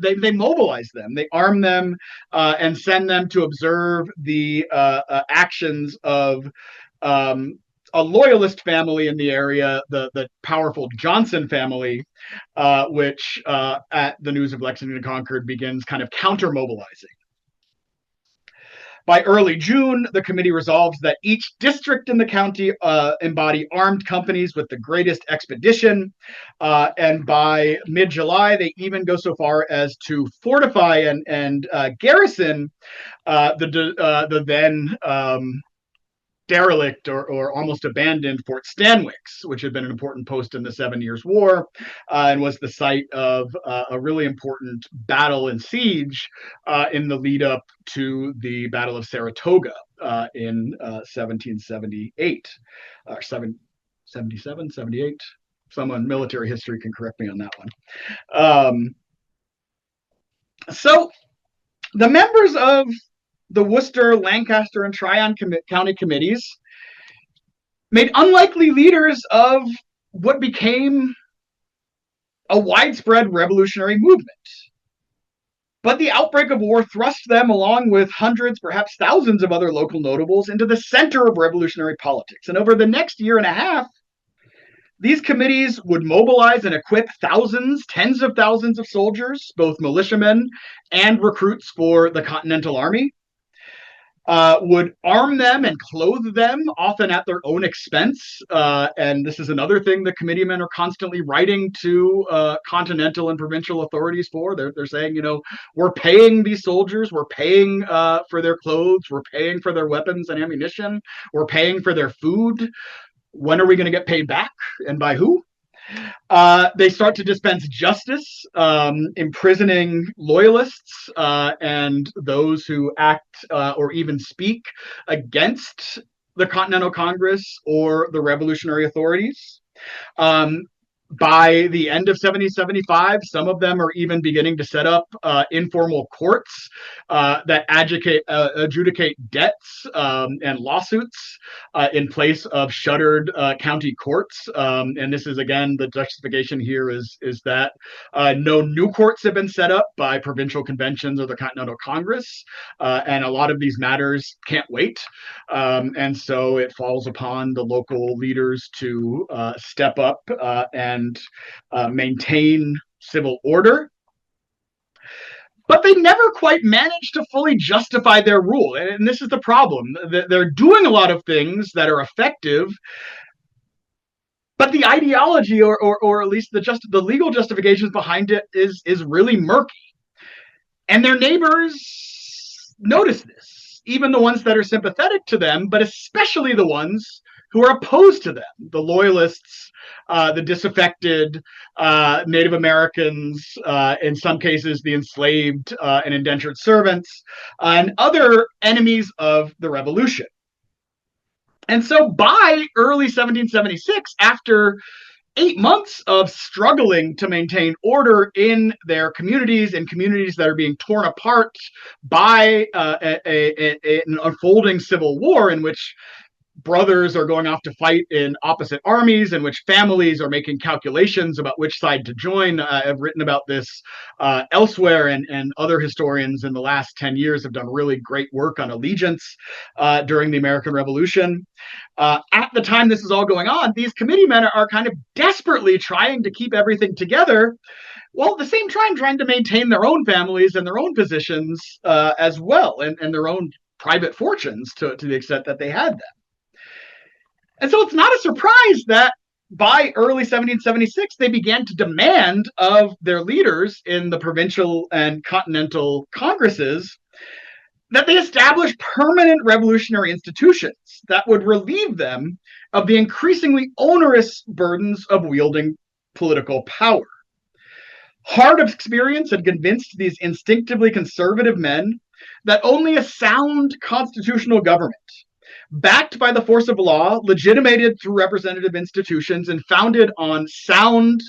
Speaker 2: they mobilize them, they arm them and send them to observe the actions of a loyalist family in the area, the powerful Johnson family, which at the news of Lexington and Concord begins kind of counter-mobilizing. By early June, the committee resolves that each district in the county embody armed companies with the greatest expedition. And by mid-July, they even go so far as to fortify and garrison the then derelict or almost abandoned Fort Stanwix, which had been an important post in the 7 Years' War and was the site of a really important battle and siege in the lead up to the Battle of Saratoga in 1778 or 77, 78. Someone military history can correct me on that one. So the members of the Worcester, Lancaster, and Tryon County committees made unlikely leaders of what became a widespread revolutionary movement. But the outbreak of war thrust them, along with hundreds, perhaps thousands of other local notables, into the center of revolutionary politics. And over the next year and a half, these committees would mobilize and equip thousands, tens of thousands of soldiers, both militiamen and recruits for the Continental Army. Would arm them and clothe them, often at their own expense. And this is another thing the committeemen are constantly writing to continental and provincial authorities for. They're saying, we're paying these soldiers, we're paying for their clothes, we're paying for their weapons and ammunition, we're paying for their food. When are we going to get paid back, and by who? They start to dispense justice, imprisoning loyalists and those who act or even speak against the Continental Congress or the revolutionary authorities. By the end of 1775, some of them are even beginning to set up informal courts that adjudicate debts and lawsuits in place of shuttered county courts. And this is, again, the justification here is that no new courts have been set up by provincial conventions or the Continental Congress. And a lot of these matters can't wait. And so it falls upon the local leaders to step up and maintain civil order. But they never quite managed to fully justify their rule. And this is the problem. They're doing a lot of things that are effective, but the ideology or at least the legal justifications behind it is really murky. And their neighbors notice this, even the ones that are sympathetic to them, but especially the ones who are opposed to them, the loyalists, the disaffected, Native Americans, in some cases, the enslaved and indentured servants, and other enemies of the revolution. And so by early 1776, after 8 months of struggling to maintain order in their communities, and communities that are being torn apart by an unfolding civil war in which brothers are going off to fight in opposite armies, in which families are making calculations about which side to join. I've written about this elsewhere, and other historians in the last 10 years have done really great work on allegiance during the American Revolution. At the time this is all going on, these committeemen are kind of desperately trying to keep everything together, while at the same time trying to maintain their own families and their own positions as well, and their own private fortunes to the extent that they had them. And so it's not a surprise that by early 1776, they began to demand of their leaders in the provincial and continental congresses that they establish permanent revolutionary institutions that would relieve them of the increasingly onerous burdens of wielding political power. Hard experience had convinced these instinctively conservative men that only a sound constitutional government, backed by the force of law, legitimated through representative institutions, and founded on sound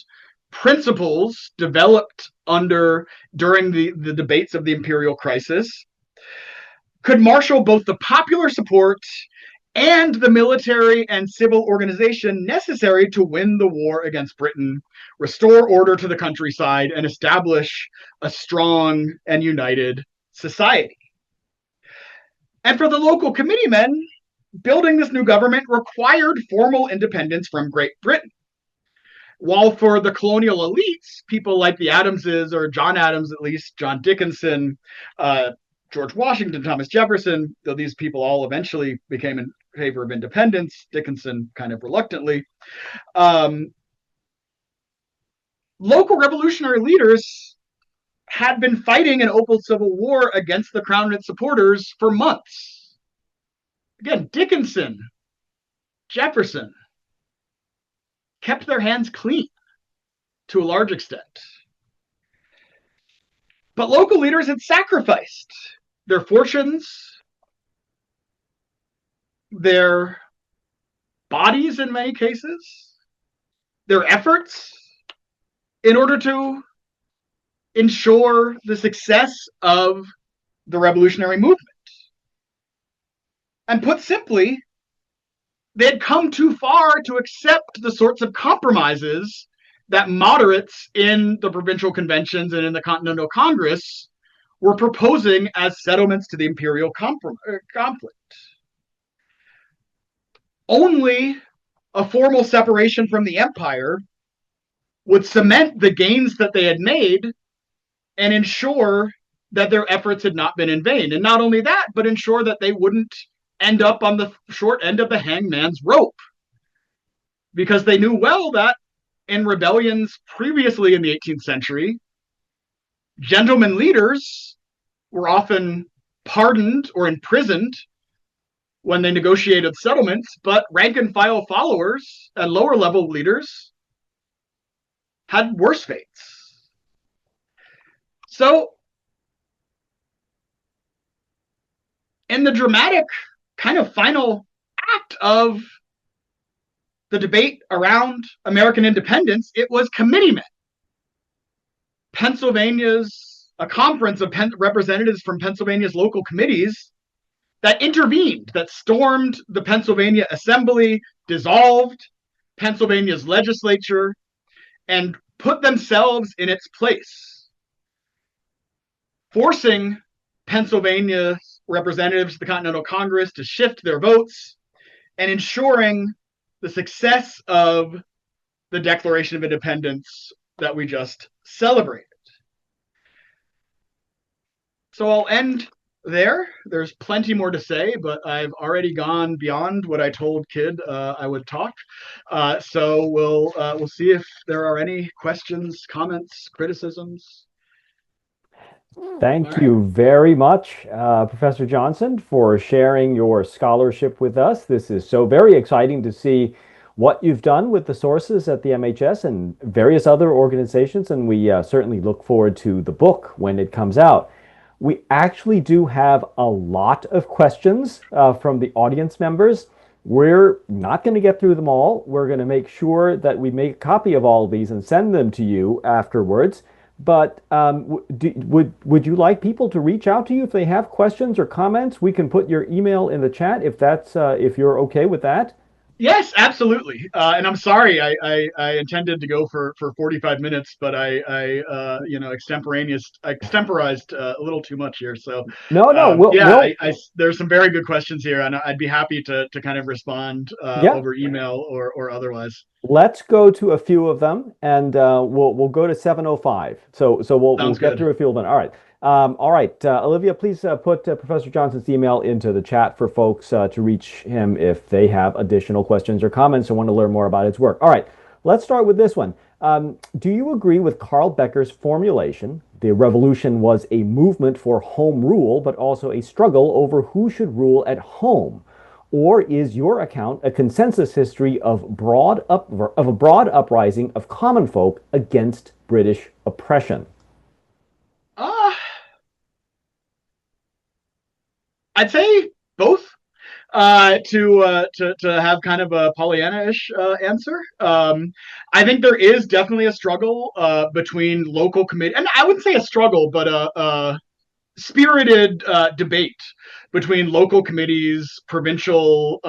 Speaker 2: principles developed during the debates of the imperial crisis, could marshal both the popular support and the military and civil organization necessary to win the war against Britain, restore order to the countryside, and establish a strong and united society. And for the local committeemen, building this new government required formal independence from Great Britain. While for the colonial elites, people like the Adamses, or John Adams at least, John Dickinson, George Washington, Thomas Jefferson, though these people all eventually became in favor of independence, Dickinson kind of reluctantly, local revolutionary leaders had been fighting an open civil war against the crown and its supporters for months. Again, Dickinson, Jefferson kept their hands clean to a large extent. But local leaders had sacrificed their fortunes, their bodies in many cases, their efforts, in order to ensure the success of the revolutionary movement. And put simply, they had come too far to accept the sorts of compromises that moderates in the provincial conventions and in the Continental Congress were proposing as settlements to the imperial conflict. Only a formal separation from the empire would cement the gains that they had made and ensure that their efforts had not been in vain. And not only that, but ensure that they wouldn't end up on the short end of the hangman's rope. Because they knew well that in rebellions previously in the 18th century, gentlemen leaders were often pardoned or imprisoned when they negotiated settlements, but rank and file followers and lower level leaders had worse fates. So, in the dramatic kind of final act of the debate around American independence, it was committeemen, a conference of representatives from Pennsylvania's local committees that intervened, that stormed the Pennsylvania Assembly, dissolved Pennsylvania's legislature, and put themselves in its place, forcing Pennsylvania's representatives to the Continental Congress to shift their votes and ensuring the success of the Declaration of Independence that we just celebrated. So I'll end there. There's plenty more to say, but I've already gone beyond what I told Kid I would talk. So we'll see if there are any questions, comments, criticisms. All
Speaker 1: Thank
Speaker 2: right.
Speaker 1: you very much, Professor Johnson, for sharing your scholarship with us. This is so very exciting to see what you've done with the sources at the MHS and various other organizations, and we certainly look forward to the book when it comes out. We actually do have a lot of questions from the audience members. We're not going to get through them all. We're going to make sure that we make a copy of all of these and send them to you afterwards. But would you like people to reach out to you if they have questions or comments? We can put your email in the chat if that's if you're okay with that.
Speaker 2: Yes, absolutely. And I'm sorry, I intended to go for 45 minutes, but extemporized a little too much here. So,
Speaker 1: No, no,
Speaker 2: yeah, there's some very good questions here, and I'd be happy to kind of respond
Speaker 1: yeah.
Speaker 2: over email or otherwise.
Speaker 1: Let's go to a few of them, and we'll go to 7:05. So we'll
Speaker 2: Sounds
Speaker 1: get
Speaker 2: good.
Speaker 1: through a few of them. All right. Olivia, please put Professor Johnson's email into the chat for folks to reach him if they have additional questions or comments or want to learn more about his work. All right. Let's start with this one. Do you agree with Carl Becker's formulation? The revolution was a movement for home rule, but also a struggle over who should rule at home. Or is your account a consensus history of a broad uprising of common folk against British oppression?
Speaker 2: Uh, I'd say both. To have kind of a Pollyanna-ish answer. I think there is definitely a struggle between local committee, and I wouldn't say a struggle, but a spirited debate between local committees, provincial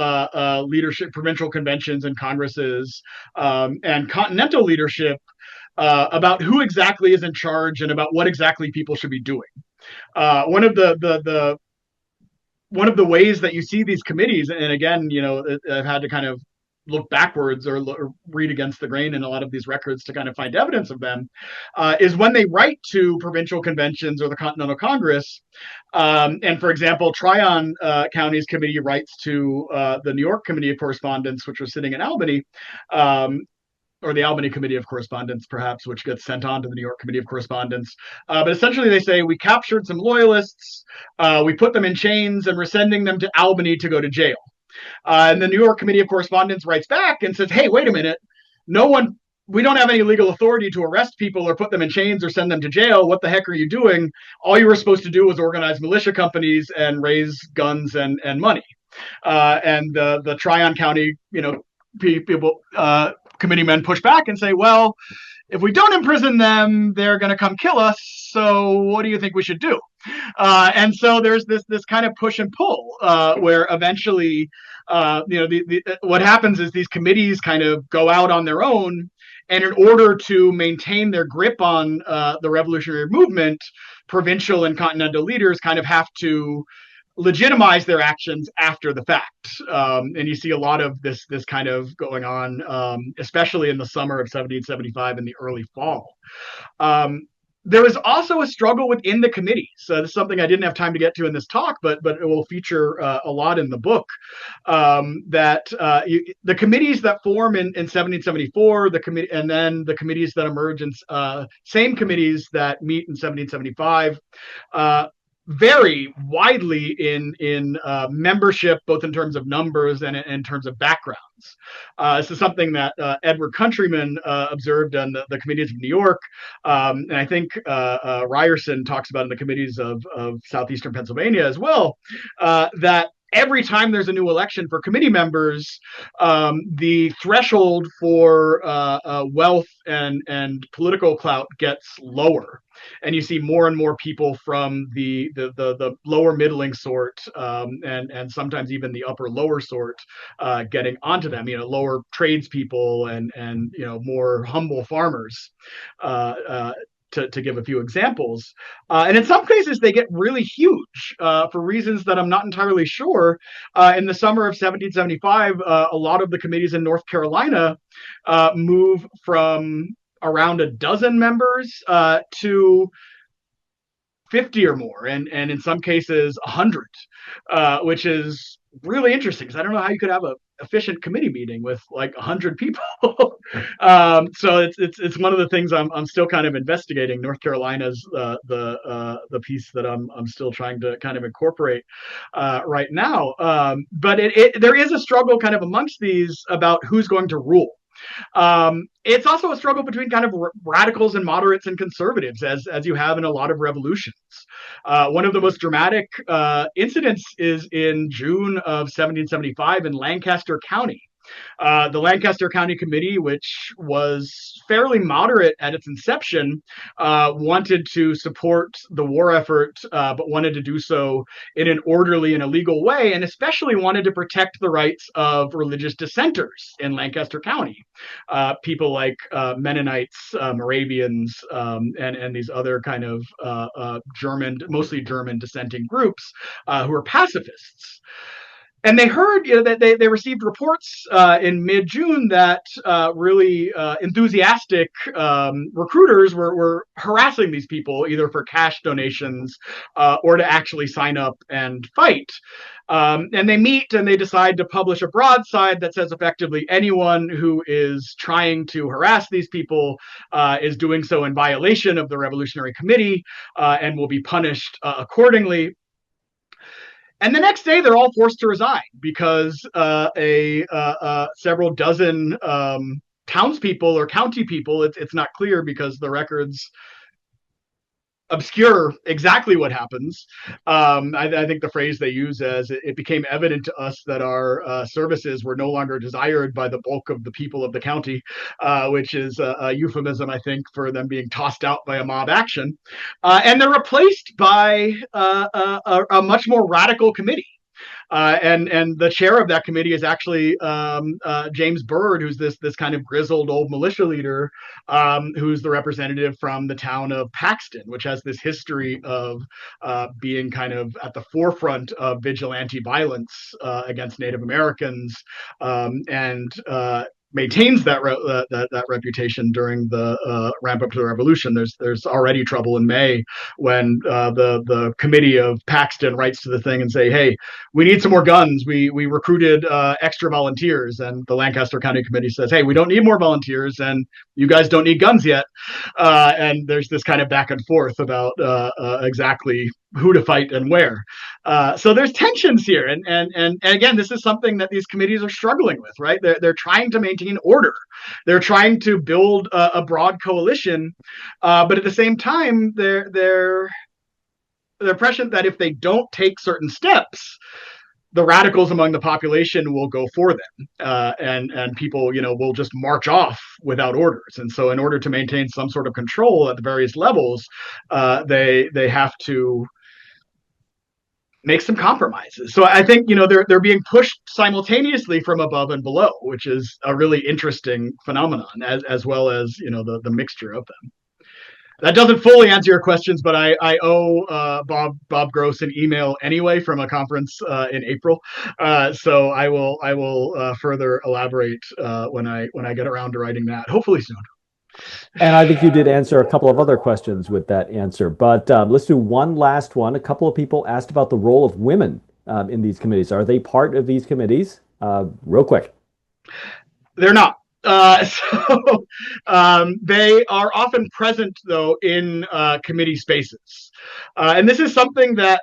Speaker 2: leadership, provincial conventions and congresses, and continental leadership about who exactly is in charge and about what exactly people should be doing. One of the ways that you see these committees, and again, I've had to kind of look backwards or read against the grain in a lot of these records to kind of find evidence of them, is when they write to provincial conventions or the Continental Congress. And for example, Tryon County's committee writes to the New York Committee of Correspondence, which was sitting in Albany, um, or the Albany Committee of Correspondence, perhaps, which gets sent on to the New York Committee of Correspondence. But essentially, they say, we captured some loyalists, we put them in chains, and we're sending them to Albany to go to jail. And the New York Committee of Correspondence writes back and says, hey, wait a minute. No one, we don't have any legal authority to arrest people or put them in chains or send them to jail. What the heck are you doing? All you were supposed to do was organize militia companies and raise guns and money. And the Tryon County, people, committeemen push back and say, well, if we don't imprison them, they're going to come kill us. So what do you think we should do? And so there's this kind of push and pull where eventually, what happens is these committees kind of go out on their own, and in order to maintain their grip on the revolutionary movement, provincial and continental leaders kind of have to legitimize their actions after the fact. And you see a lot of this kind of going on, especially in the summer of 1775 and the early fall. There is also a struggle within the committees. This is something I didn't have time to get to in this talk, but it will feature a lot in the book. The committees that form in 1774, and then the committees that emerge in same committees that meet in 1775. Vary widely in membership, both in terms of numbers and in terms of backgrounds. This is something that Edward Countryman observed on the committees of New York, and I think Ryerson talks about in the committees of southeastern Pennsylvania as well, that every time there's a new election for committee members, the threshold for wealth and political clout gets lower, and you see more and more people from the lower middling sort, and sometimes even the upper lower sort, getting onto them. Lower tradespeople and more humble farmers. To give a few examples. And in some cases, they get really huge for reasons that I'm not entirely sure. In the summer of 1775, a lot of the committees in North Carolina move from around a dozen members to 50 or more, and in some cases 100, which is really interesting because I don't know how you could have a efficient committee meeting with like 100 people. So it's one of the things I'm still kind of investigating. North Carolina's the piece that I'm still trying to kind of incorporate right now. But there is a struggle kind of amongst these about who's going to rule. It's also a struggle between kind of radicals and moderates and conservatives, as you have in a lot of revolutions. One of the most dramatic incidents is in June of 1775 in Lancaster County. The Lancaster County Committee, which was fairly moderate at its inception, wanted to support the war effort, but wanted to do so in an orderly and a legal way, and especially wanted to protect the rights of religious dissenters in Lancaster County. People like Mennonites, Moravians, and these other kind of German, mostly German dissenting groups who are pacifists. And they heard, that they received reports in mid-June that really enthusiastic recruiters were harassing these people either for cash donations or to actually sign up and fight. And they meet and they decide to publish a broadside that says effectively anyone who is trying to harass these people is doing so in violation of the Revolutionary Committee and will be punished accordingly. And the next day, they're all forced to resign because several dozen townspeople or county people, it's not clear because the records obscure exactly what happens. I think the phrase they use as it became evident to us that our services were no longer desired by the bulk of the people of the county, which is a euphemism, I think, for them being tossed out by a mob action. And they're replaced by a much more radical committee. And the chair of that committee is actually James Byrd, who's this kind of grizzled old militia leader, who's the representative from the town of Paxton, which has this history of being kind of at the forefront of vigilante violence against Native Americans, and maintains that reputation during the ramp up to the revolution. There's already trouble in May when the committee of Paxton writes to the thing and say, "Hey, we need some more guns. We recruited extra volunteers," and the Lancaster County Committee says, "Hey, we don't need more volunteers, and you guys don't need guns yet." And there's this kind of back and forth about exactly who to fight and where. So there's tensions here, and again, this is something that these committees are struggling with, right? They're trying to maintain order, they're trying to build a broad coalition, but at the same time, they're prescient that if they don't take certain steps, the radicals among the population will go for them, and people, will just march off without orders. And so, in order to maintain some sort of control at the various levels, they have to make some compromises. So I think they're being pushed simultaneously from above and below, which is a really interesting phenomenon, as well as the mixture of them. That doesn't fully answer your questions, but I owe Bob Gross an email anyway from a conference in April, so I will further elaborate when I get around to writing that, hopefully soon.
Speaker 1: And I think you did answer a couple of other questions with that answer, but let's do one last one. A couple of people asked about the role of women in these committees. Are they part of these committees? Real quick.
Speaker 2: They're not. They are often present, though, in committee spaces. And this is something that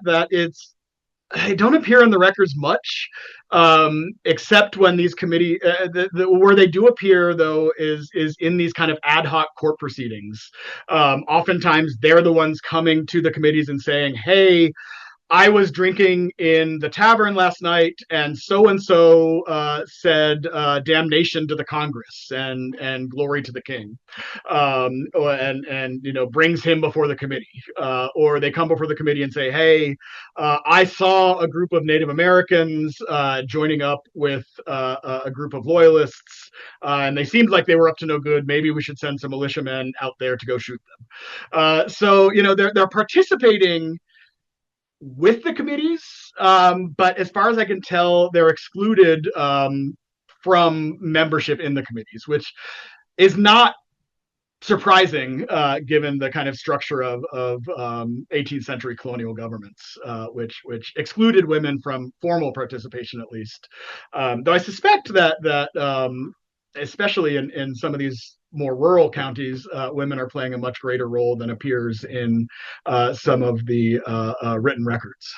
Speaker 2: they don't appear in the records much, except when these committee where they do appear, though, is in these kind of ad hoc court proceedings. Oftentimes, they're the ones coming to the committees and saying, "Hey, I was drinking in the tavern last night, and so said damnation to the Congress and glory to the king," and brings him before the committee. Or they come before the committee and say, "Hey, I saw a group of Native Americans joining up with a group of loyalists, and they seemed like they were up to no good. Maybe we should send some militiamen out there to go shoot them." So they're participating with the committees, but as far as I can tell, they're excluded from membership in the committees, which is not surprising given the kind of structure of 18th century colonial governments, which excluded women from formal participation at least. Though I suspect that especially in some of these more rural counties, women are playing a much greater role than appears in some of the written records.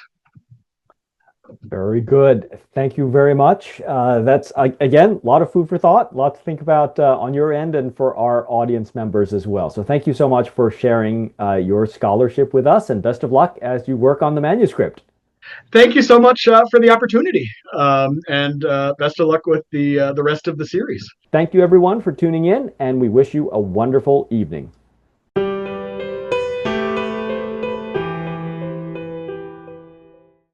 Speaker 1: Very good. Thank you very much. That's again a lot of food for thought, a lot to think about on your end and for our audience members as well. So thank you so much for sharing your scholarship with us, and best of luck as you work on the manuscript.
Speaker 2: Thank you so much for the opportunity, and best of luck with the rest of the series.
Speaker 1: Thank you everyone for tuning in, and we wish you a wonderful evening.